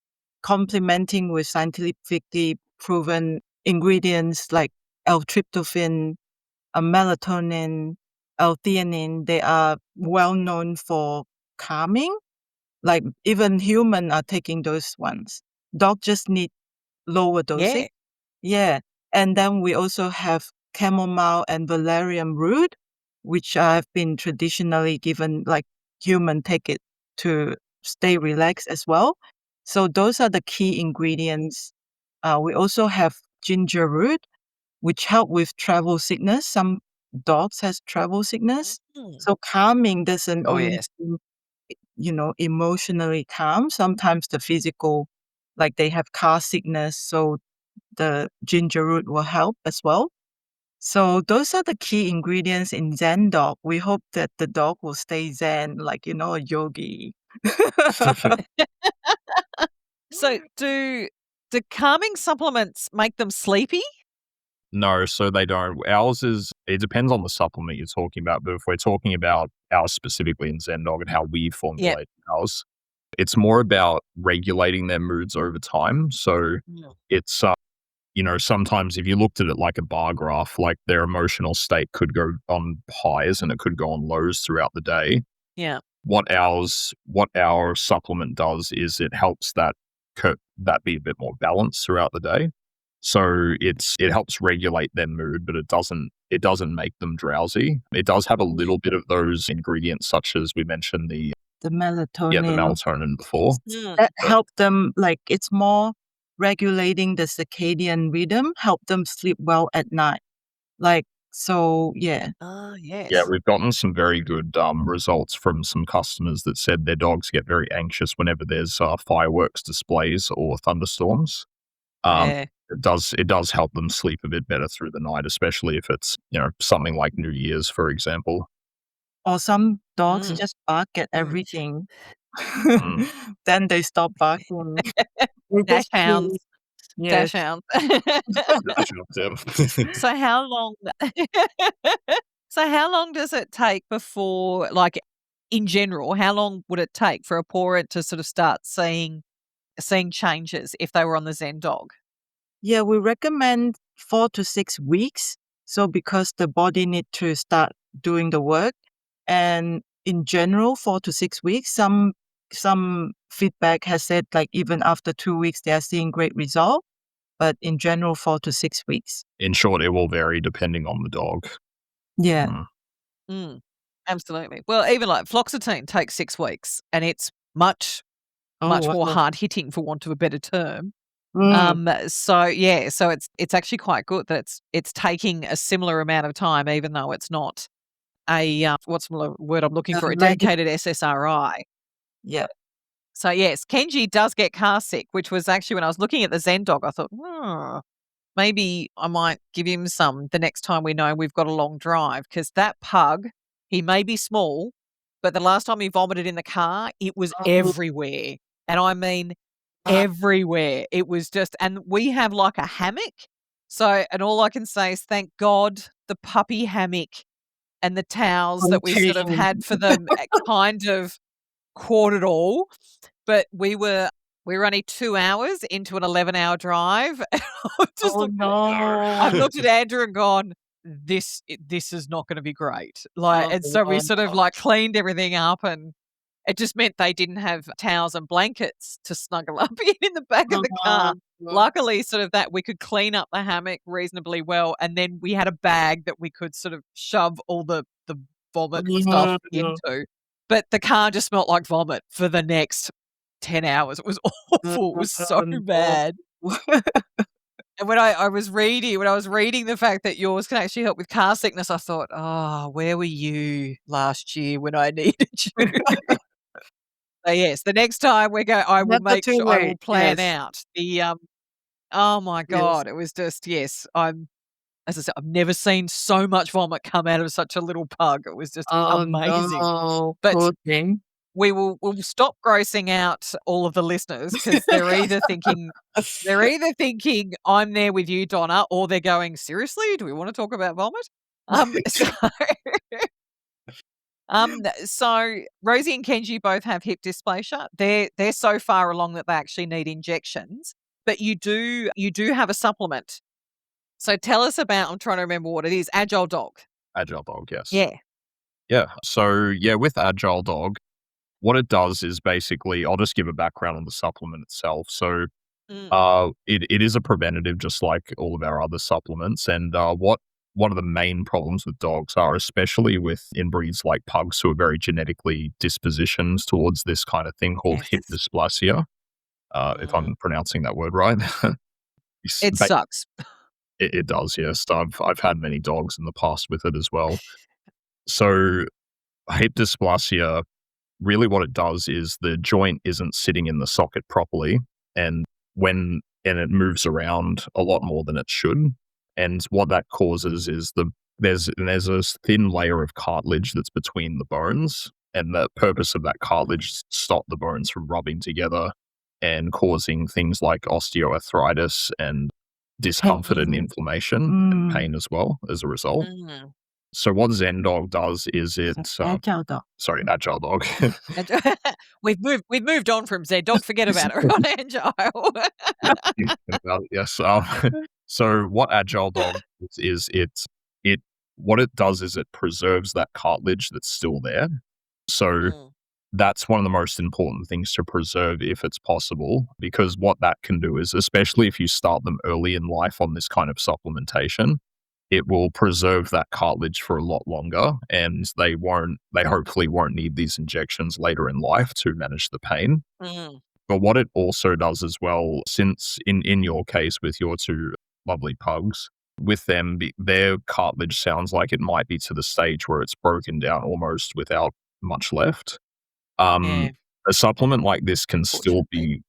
complementing with scientifically proven ingredients like L-tryptophan, melatonin, L-theanine. They are well known for calming. Like even human are taking those ones. Dog just need lower dosage. Yeah. Yeah. And then we also have chamomile and valerian root, which have been traditionally given, like human take it to stay relaxed as well. So those are the key ingredients. We also have ginger root, which help with travel sickness. Some dogs has travel sickness. Mm. So calming doesn't Oh, only yes. mean, emotionally calm. Sometimes the physical, like they have car sickness, so the ginger root will help as well. So those are the key ingredients in Zen dog. We hope that the dog will stay Zen, like, a yogi. So do calming supplements make them sleepy? No, so they don't. It depends on the supplement you're talking about, but if we're talking about ours specifically in Zen Dog and how we Yeah. formulate ours, it's more about regulating their moods over time. So it's, sometimes if you looked at it like a bar graph, like their emotional state could go on highs and it could go on lows throughout the day. Yeah. What our supplement does is it helps that be a bit more balanced throughout the day. So it helps regulate their mood, but it doesn't make them drowsy. It does have a little bit of those ingredients, such as we mentioned the melatonin. the melatonin before. That help them, like it's more regulating the circadian rhythm, help them sleep well at night. Like So yeah. Ah, yes. Yeah, we've gotten some very good results from some customers that said their dogs get very anxious whenever there's fireworks displays or thunderstorms. Yeah. It does help them sleep a bit better through the night, especially if it's, you know, something like New Year's, for example. Or some dogs Mm. just bark at Mm. everything. Mm. Then they stop barking. They Dash just hounds. freeze. Dash Yes. hounds. Yeah. So how long so how long does it take before, like, in general, how long would it take for a parent to sort of start seeing changes if they were on the Zen dog? Yeah, we recommend 4 to 6 weeks. So because the body need to start doing the work, and in general, 4 to 6 weeks. Some feedback has said like even after 2 weeks they are seeing great result, but in general, 4 to 6 weeks. In short, it will vary depending on the dog. Yeah. Mm. Mm, absolutely. Well, even like fluoxetine takes 6 weeks, and it's much Oh, more wow. hard hitting, for want of a better term. Mm. So yeah, so it's actually quite good that it's taking a similar amount of time, even though it's not a what's the word I'm looking for? A Like, dedicated SSRI. yeah. So yes, Kenji does get car sick, which was actually when I was looking at the Zen dog, I thought, maybe I might give him some the next time we know we've got a long drive, because that pug, he may be small, but the last time he vomited in the car, it was everywhere. And I mean everywhere. It was just, and we have like a hammock. So, and all I can say is thank God the puppy hammock and the towels that we sort of Contained. had for them kind of caught it all. But we were only 2 hours into an 11-hour drive. I've just Oh, I've no. looked at Andrew and gone, this is not gonna be great." Like, Oh, and so we sort of, no. like, cleaned everything up, and it just meant they didn't have towels and blankets to snuggle up in the back of the car. Oh, Luckily, sort of that we could clean up the hammock reasonably well, and then we had a bag that we could sort of shove all the vomit stuff no. into. But the car just smelt like vomit for the next 10 hours. It was awful. It was so Oh, no. bad. And when I was reading the fact that yours can actually help with car sickness, I thought, "Oh, where were you last year when I needed you?" So, yes, the next time Never too I will late. plan Yes. out the, oh my Yes. god, it was just, yes, as I said, I've never seen so much vomit come out of such a little pug. It was just Oh, amazing. no. But Poor thing. we'll stop grossing out all of the listeners, because they're either thinking I'm there with you, Donna, or they're going, "Seriously? Do we want to talk about vomit?" So, so Rosie and Kenji both have hip dysplasia. They're so far along that they actually need injections. But you do have a supplement. So tell us about, I'm trying to remember what it is. Agile Dog. Agile dog, yes. Yeah. Yeah. So yeah, with Agile dog, what it does is basically, I'll just give a background on the supplement itself. So Mm. it is a preventative, just like all of our other supplements. And what one of the main problems with dogs are, especially with inbreeds like pugs who are very genetically dispositioned towards this kind of thing called hip Yes. dysplasia, if Mm. I'm pronouncing that word right. It's It sucks. it does, yes. I've had many dogs in the past with it as well. So hip dysplasia, really what it does is the joint isn't sitting in the socket properly, and it moves around a lot more than it should. And what that causes is there's a thin layer of cartilage that's between the bones, and the purpose of that cartilage is to stop the bones from rubbing together and causing things like osteoarthritis and discomfort and Pain. inflammation and Mm. pain as well as a result. Mm. So what Zen Dog does is Agile dog. sorry, Agile Dog. And we've moved on from Z Dog. Forget about it. We're on Agile. About it, yes. So what Agile Dog is it what it does is it preserves that cartilage that's still there. So Mm. that's one of the most important things to preserve if it's possible, because what that can do is, especially if you start them early in life on this kind of supplementation, it will preserve that cartilage for a lot longer, and they hopefully won't need these injections later in life to manage the pain. Mm. But what it also does as well, since in your case with your two lovely pugs, with them, their cartilage sounds like it might be to the stage where it's broken down almost without much left. Yeah, A supplement like this can still unfortunately.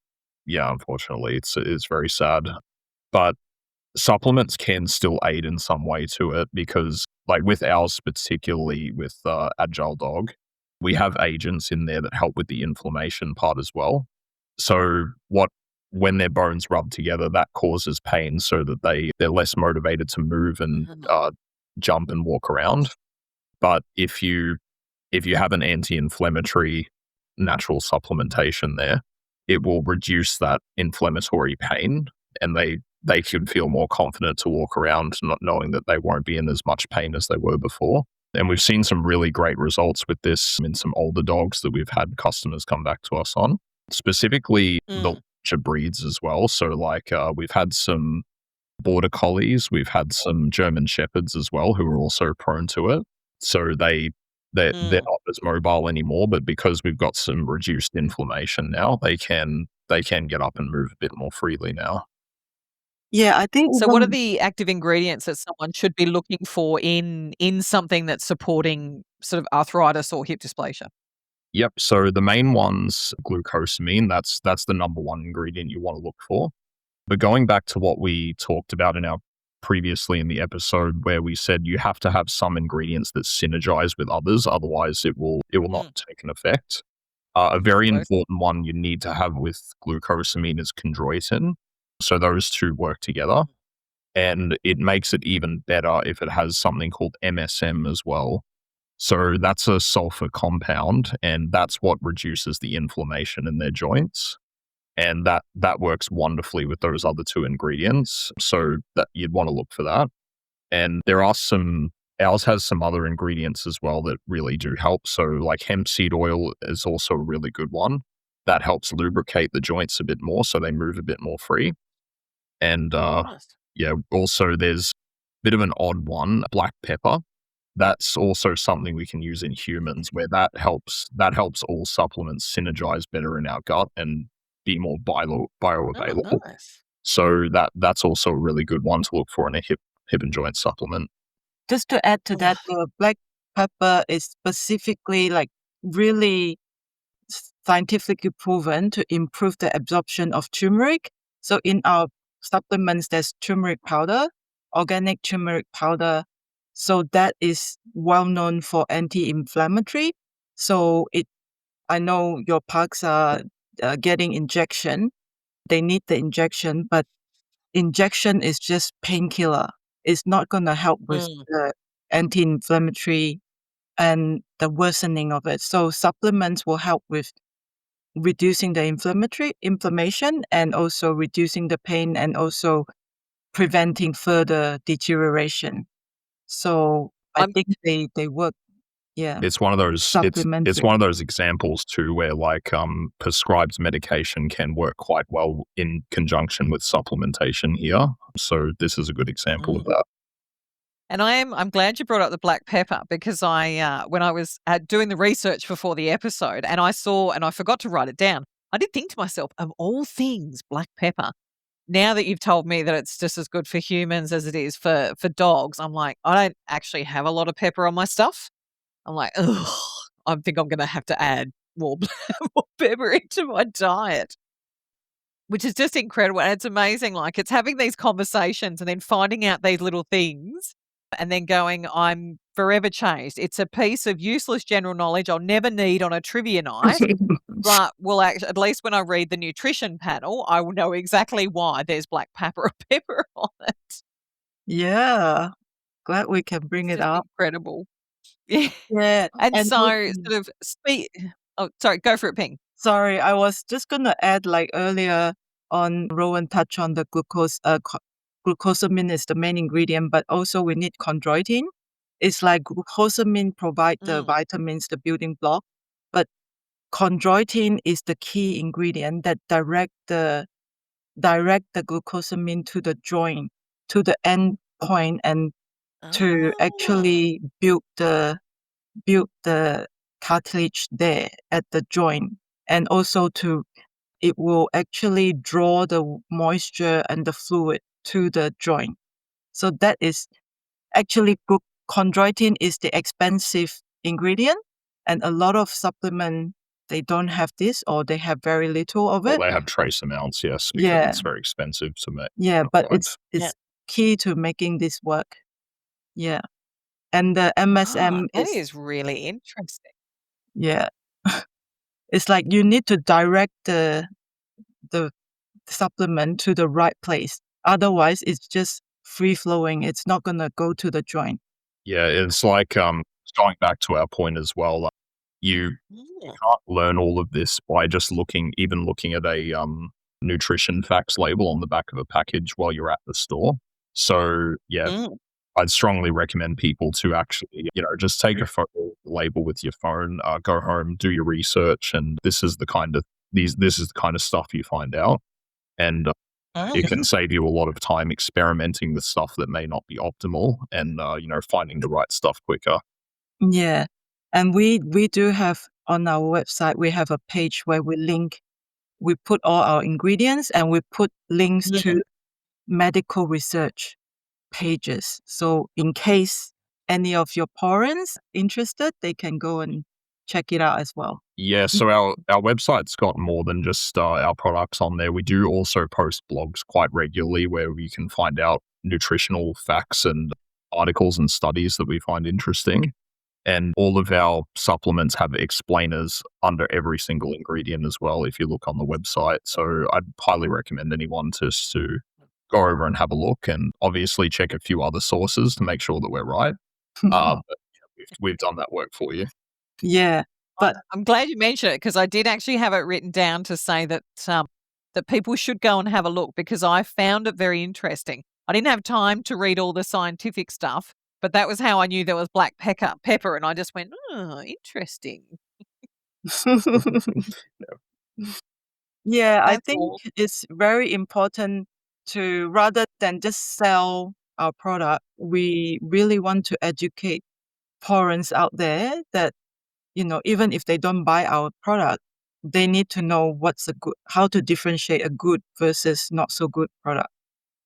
be, yeah, unfortunately, it's very sad, but supplements can still aid in some way to it because, like with ours, particularly with Agile Dog, we have agents in there that help with the inflammation part as well. So when their bones rub together, that causes pain, so that they're less motivated to move and Mhm. jump and walk around. But if you have an anti-inflammatory natural supplementation there, it will reduce that inflammatory pain, and they should feel more confident to walk around, not knowing that they won't be in as much pain as they were before. And we've seen some really great results with this in some older dogs that we've had customers come back to us on, specifically the Mm. larger breeds as well. So, like, we've had some border collies, we've had some German shepherds as well who are also prone to it. So they're Mm. not as mobile anymore, but because we've got some reduced inflammation now, they can get up and move a bit more freely now. Yeah, I think So what are even the active ingredients that someone should be looking for in something that's supporting sort of arthritis or hip dysplasia? Yep. So the main one's glucosamine. That's the number one ingredient you want to look for. But going back to what we talked about in our previously in the episode where we said you have to have some ingredients that synergize with others, otherwise it will not Mm. take an effect. A very So important one you need to have with glucosamine is chondroitin. So those two work together, and it makes it even better if it has something called MSM as well. So that's a sulfur compound, and that's what reduces the inflammation in their joints. And that works wonderfully with those other two ingredients. So that you'd want to look for that. And there are some ours has some other ingredients as well that really do help. So like hemp seed oil is also a really good one. That helps lubricate the joints a bit more so they move a bit more free. And nice. yeah, also there's a bit of an odd one, black pepper. That's also something we can use in humans where that helps all supplements synergize better in our gut and be more Oh, bioavailable. nice. So that's also a really good one to look for in a hip and joint supplement. just to add to that, the black pepper is specifically like really scientifically proven to improve the absorption of turmeric. So in our supplements, there's turmeric powder, organic turmeric powder. So that is well known for anti-inflammatory. So I know your pugs are getting injection. They need the injection, but injection is just painkiller. It's not going to help with Mm. the anti-inflammatory and the worsening of it. So supplements will help with reducing the inflammation and also reducing the pain and also preventing further deterioration. So I I'm think they work, yeah, It's supplementary. one of those examples too where like prescribed medication can work quite well in conjunction with supplementation here. So this is a good example of mm. that. And I'm glad you brought up the black pepper because when I was doing the research before the episode and I saw and I forgot to write it down, I did think to myself, of all things, black pepper. Now that you've told me that it's just as good for humans as it is for dogs, I'm like, I don't actually have a lot of pepper on my stuff. I'm like, ugh, I think I'm going to have to add more, more pepper into my diet, which is just incredible. And it's amazing. Like, it's having these conversations and then finding out these little things and then going, I'm forever changed. It's a piece of useless general knowledge I'll never need on a trivia night. But will actually, at least when I read the nutrition panel, I will know exactly why there's black pepper or pepper on it. Yeah, glad we can bring It's it just up. incredible. Yeah. Yeah, And and so sort of oh, sorry, go for it, Ping. sorry, I was just gonna add, like earlier on, Rowan touched on the glucosamine is the main ingredient, but also we need chondroitin. It's like glucosamine provide the Mm. vitamins, the building block, but chondroitin is the key ingredient that direct the glucosamine to the joint, to the end point, and to Ah. actually build the cartilage there at the joint, and also it will actually draw the moisture and the fluid to the joint. So that is actually chondroitin is the expensive ingredient, and a lot of supplement they don't have this, or they have very little of Well, it. they have trace amounts, yes, because Yeah. it's very expensive to make. Yeah, but Right. it's Yeah. key to making this work. Yeah. And the MSM That is, is really interesting. yeah. It's like you need to direct the supplement to the right place. Otherwise, it's just free flowing. It's not gonna go to the joint. Yeah, it's like going back to our point as well. You Yeah. can't learn all of this by just looking at a nutrition facts label on the back of a package while you're at the store. So yeah, Mm. I'd strongly recommend people to actually, just take a photo label with your phone, go home, do your research, and this is the kind of stuff you find out, and it can save you a lot of time experimenting with stuff that may not be optimal, and finding the right stuff quicker. Yeah. And we do have on our website, we have a page where we put all our ingredients, and we put links to medical research pages. So in case any of your parents interested, they can go and check it out as well. Yeah, so our website's got more than just our products on there. We do also post blogs quite regularly where you can find out nutritional facts and articles and studies that we find interesting. And all of our supplements have explainers under every single ingredient as well, if you look on the website. So I'd highly recommend anyone to go over and have a look, and obviously check a few other sources to make sure that we're right. But we've done that work for you. Yeah. But I'm glad you mentioned it, because I did actually have it written down to say that that people should go and have a look, because I found it very interesting. I didn't have time to read all the scientific stuff, but that was how I knew there was black pepper, and I just went, oh, interesting. yeah, I That's think all. it's very important to, rather than just sell our product, we really want to educate parents out there that, even if they don't buy our product, they need to know how to differentiate a good versus not so good product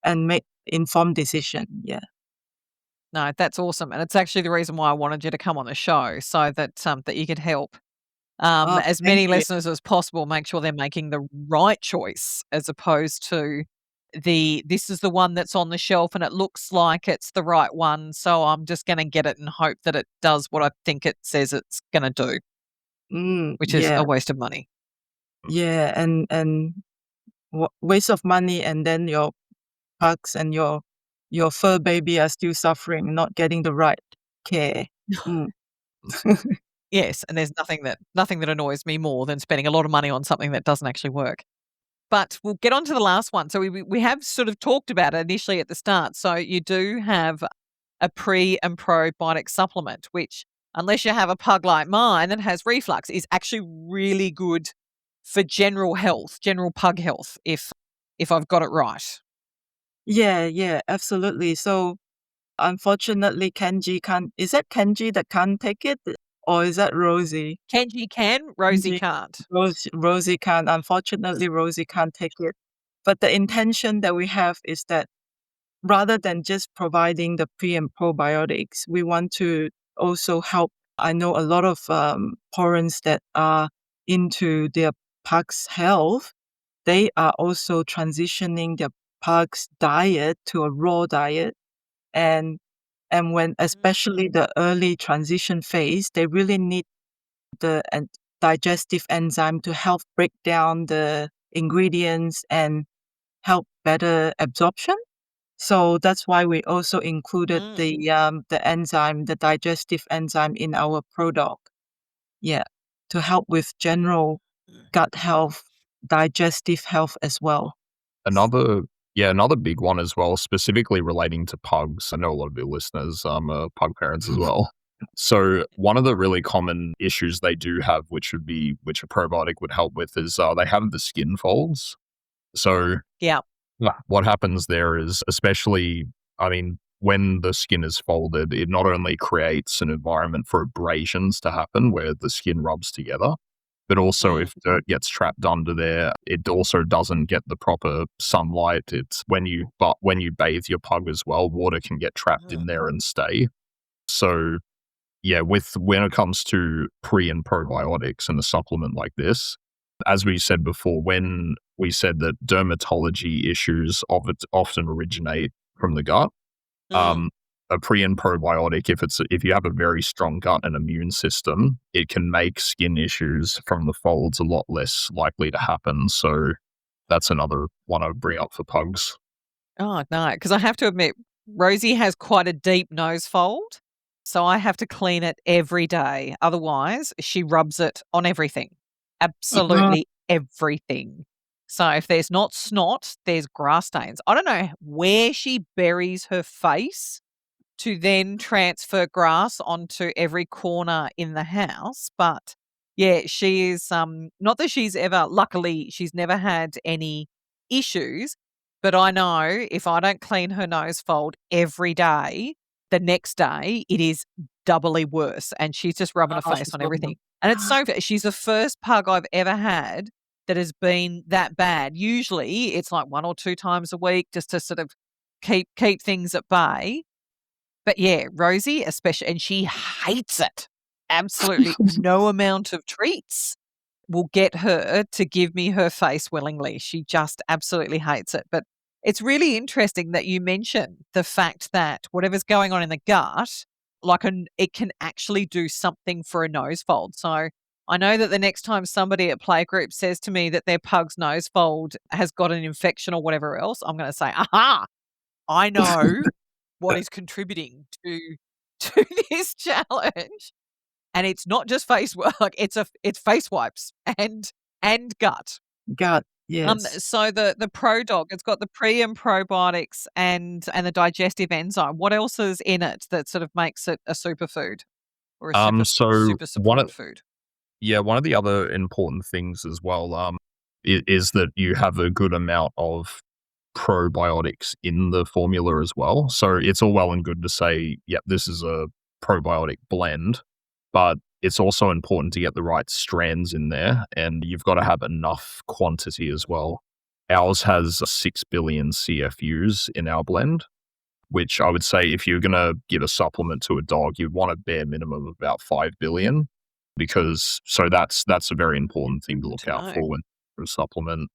and make informed decision. Yeah. No, that's awesome, and it's actually the reason why I wanted you to come on the show, so that that you could help Oh, as thank many you. listeners as possible make sure they're making the right choice, as opposed to this is the one that's on the shelf and it looks like it's the right one, so I'm just going to get it and hope that it does what I think it says it's going to do, which is Yeah. a waste of money. Yeah. And waste of money, and then your pugs and your fur baby are still suffering, not getting the right care. Mm. Yes, and there's nothing that annoys me more than spending a lot of money on something that doesn't actually work. But we'll get on to the last one. So we have sort of talked about it initially at the start. So you do have a pre and probiotic supplement, which, unless you have a pug like mine that has reflux, is actually really good for general health, general pug health, if I've got it right. Yeah, absolutely. So unfortunately, Kenji can't. Is that Kenji that can't take it, or is that Rosie? Kenji can, Rosie Kenji, can't. Rosie can't. Unfortunately, Rosie can't take it. But the intention that we have is that rather than just providing the pre and probiotics, we want to also help. I know a lot of parents that are into their pug's health. They are also transitioning their pug's diet to a raw diet, and when especially the early transition phase, they really need the digestive enzyme to help break down the ingredients and help better absorption. So that's why we also included the enzyme, the digestive enzyme in our product. Yeah, to help with general gut health, digestive health as well. Another big one as well, specifically relating to pugs. I know a lot of your listeners are pug parents as well. So one of the really common issues they do have, which a probiotic would help with, is they have the skin folds. So Yeah. what happens there is, especially, when the skin is folded, it not only creates an environment for abrasions to happen where the skin rubs together, But also if dirt gets trapped under there, it also doesn't get the proper sunlight. It's when you bathe your pug as well, water can get trapped in there and stay. So yeah, when it comes to pre and probiotics and a supplement like this, as we said before, when we said that dermatology issues often originate from the gut, a pre and probiotic, if you have a very strong gut and immune system, it can make skin issues from the folds a lot less likely to happen. So that's another one I would bring up for pugs. Oh, no, because I have to admit, Rosie has quite a deep nose fold, so I have to clean it every day. Otherwise, she rubs it on everything, absolutely everything. So if there's not snot, there's grass stains. I don't know where she buries her face to then transfer grass onto every corner in the house, but yeah, she is not that luckily she's never had any issues, but I know if I don't clean her nose fold every day, the next day it is doubly worse, and she's just rubbing her face on everything. And it's she's the first pug I've ever had that has been that bad. Usually it's like 1 or 2 times a week just to sort of keep things at bay. But yeah, Rosie especially, and she hates it. Absolutely no amount of treats will get her to give me her face willingly. She just absolutely hates it. But it's really interesting that you mention the fact that whatever's going on in the gut, it can actually do something for a nose fold. So I know that the next time somebody at playgroup says to me that their pug's nose fold has got an infection or whatever else, I'm going to say, aha, I know what is contributing to this challenge. And it's not just face work, it's face wipes and gut. Gut, yes. So the Pro Dog, it's got the pre and probiotics and the digestive enzyme. What else is in it that sort of makes it a superfood or a super support food? Yeah, one of the other important things as well is that you have a good amount of probiotics in the formula as well. So it's all well and good to say, yep, this is a probiotic blend, but it's also important to get the right strands in there, and you've got to have enough quantity as well. Ours has 6 billion CFUs in our blend, which I would say if you're going to give a supplement to a dog, you'd want a bare minimum of about 5 billion, that's a very important thing to look out for when for a supplement.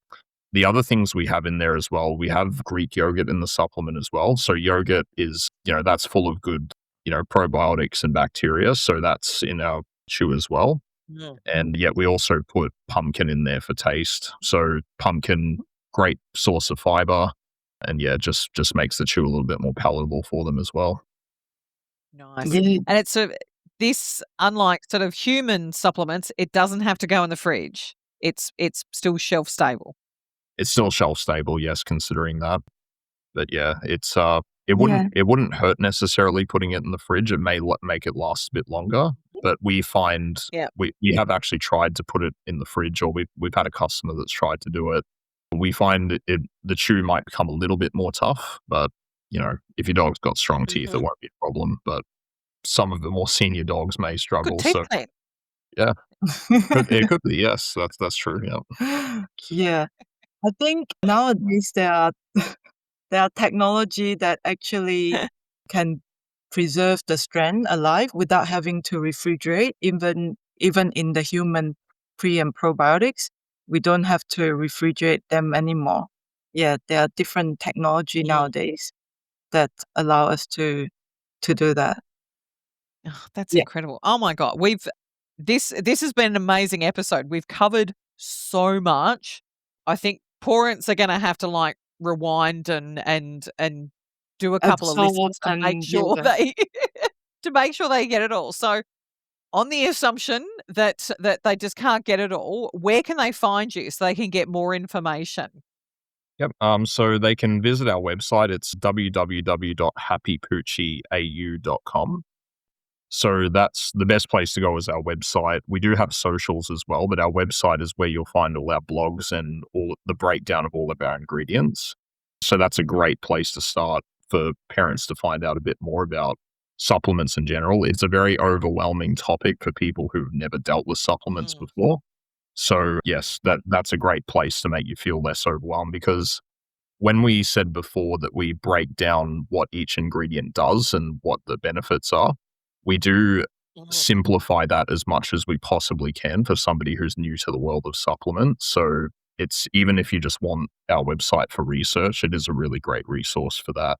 The other things we have in there as well, we have Greek yogurt in the supplement as well. So yogurt is, that's full of good, probiotics and bacteria. So that's in our chew as well. Yeah. And yet we also put pumpkin in there for taste. So pumpkin, great source of fiber. And yeah, just makes the chew a little bit more palatable for them as well. Nice. And it's this, unlike sort of human supplements, it doesn't have to go in the fridge. It's still shelf stable. It's still shelf stable, yes, considering that. But yeah, it wouldn't hurt necessarily putting it in the fridge. It may make it last a bit longer. But we find we have actually tried to put it in the fridge, or we've had a customer that's tried to do it. We find the chew might become a little bit more tough, but if your dog's got strong teeth, it won't be a problem. But some of the more senior dogs may struggle. So yeah, it could be. Yes, that's true. Yeah. Yeah. I think nowadays there are technology that actually can preserve the strand alive without having to refrigerate. Even in the human pre and probiotics, we don't have to refrigerate them anymore. Yeah, there are different technology nowadays that allow us to do that. Oh, that's incredible. Oh my God. This has been an amazing episode. We've covered so much. I think parents are going to have to rewind and do a couple of listens to make sure they get it all. So on the assumption that they just can't get it all, where can they find you so they can get more information? Yep. So they can visit our website. It's www.happypoochieau.com. So that's the best place to go is our website. We do have socials as well, but our website is where you'll find all our blogs and all the breakdown of all of our ingredients. So that's a great place to start for parents to find out a bit more about supplements in general. It's a very overwhelming topic for people who've never dealt with supplements before. So yes, that's a great place to make you feel less overwhelmed, because when we said before that we break down what each ingredient does and what the benefits are, we do simplify that as much as we possibly can for somebody who's new to the world of supplements. So it's, even if you just want our website for research, it is a really great resource for that.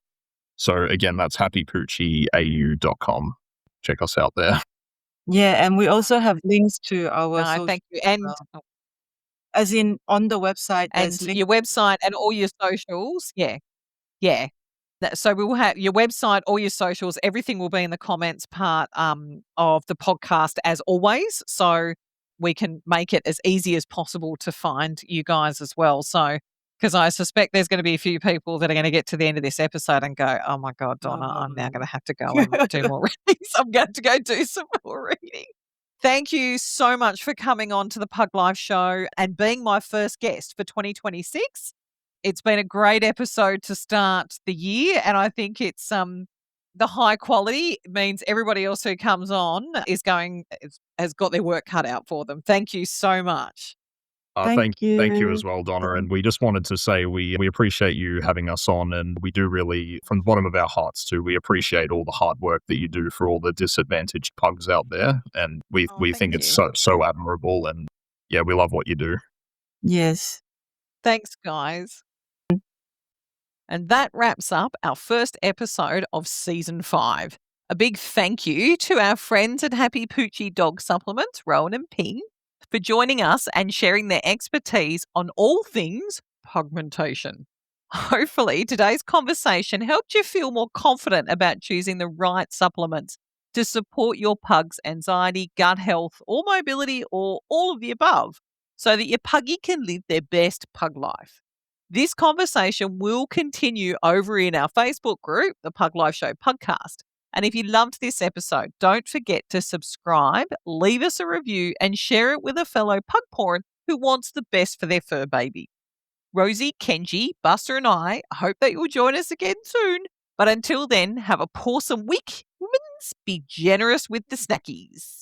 So again, that's happypoochieau.com. Check us out there. Yeah, and we also have links to our No, social thank you. as well. As in, on the website, And there's links. your website and all your socials. Yeah. Yeah. So we will have your website, all your socials, everything will be in the comments part of the podcast as always. So we can make it as easy as possible to find you guys as well. So, because I suspect there's going to be a few people that are going to get to the end of this episode and go, oh my God, Donna, I'm now going to have to go and do more readings. I'm going to go do some more reading. Thank you so much for coming on to the Pug Life Show and being my first guest for 2026. It's been a great episode to start the year, and I think it's the high quality means everybody else who comes on has got their work cut out for them. Thank you so much. Thank Thank you you. as well, Donna. And we just wanted to say we appreciate you having us on, and we do really, from the bottom of our hearts too, we appreciate all the hard work that you do for all the disadvantaged pugs out there. And we Thank think it's you. so admirable, and yeah, we love what you do. Yes. Thanks, guys. And that wraps up our first episode of Season 5. A big thank you to our friends at Happy Poochie Dog Supplements, Rohan and Ping, for joining us and sharing their expertise on all things pug mentation. Hopefully, today's conversation helped you feel more confident about choosing the right supplements to support your pug's anxiety, gut health, or mobility, or all of the above, so that your puggy can live their best pug life. This conversation will continue over in our Facebook group, the Pug Life Show podcast. And if you loved this episode, don't forget to subscribe, leave us a review, and share it with a fellow pug parent who wants the best for their fur baby. Rosie, Kenji, Buster, and I hope that you'll join us again soon. But until then, have a pawsome week. Humans, be generous with the snackies.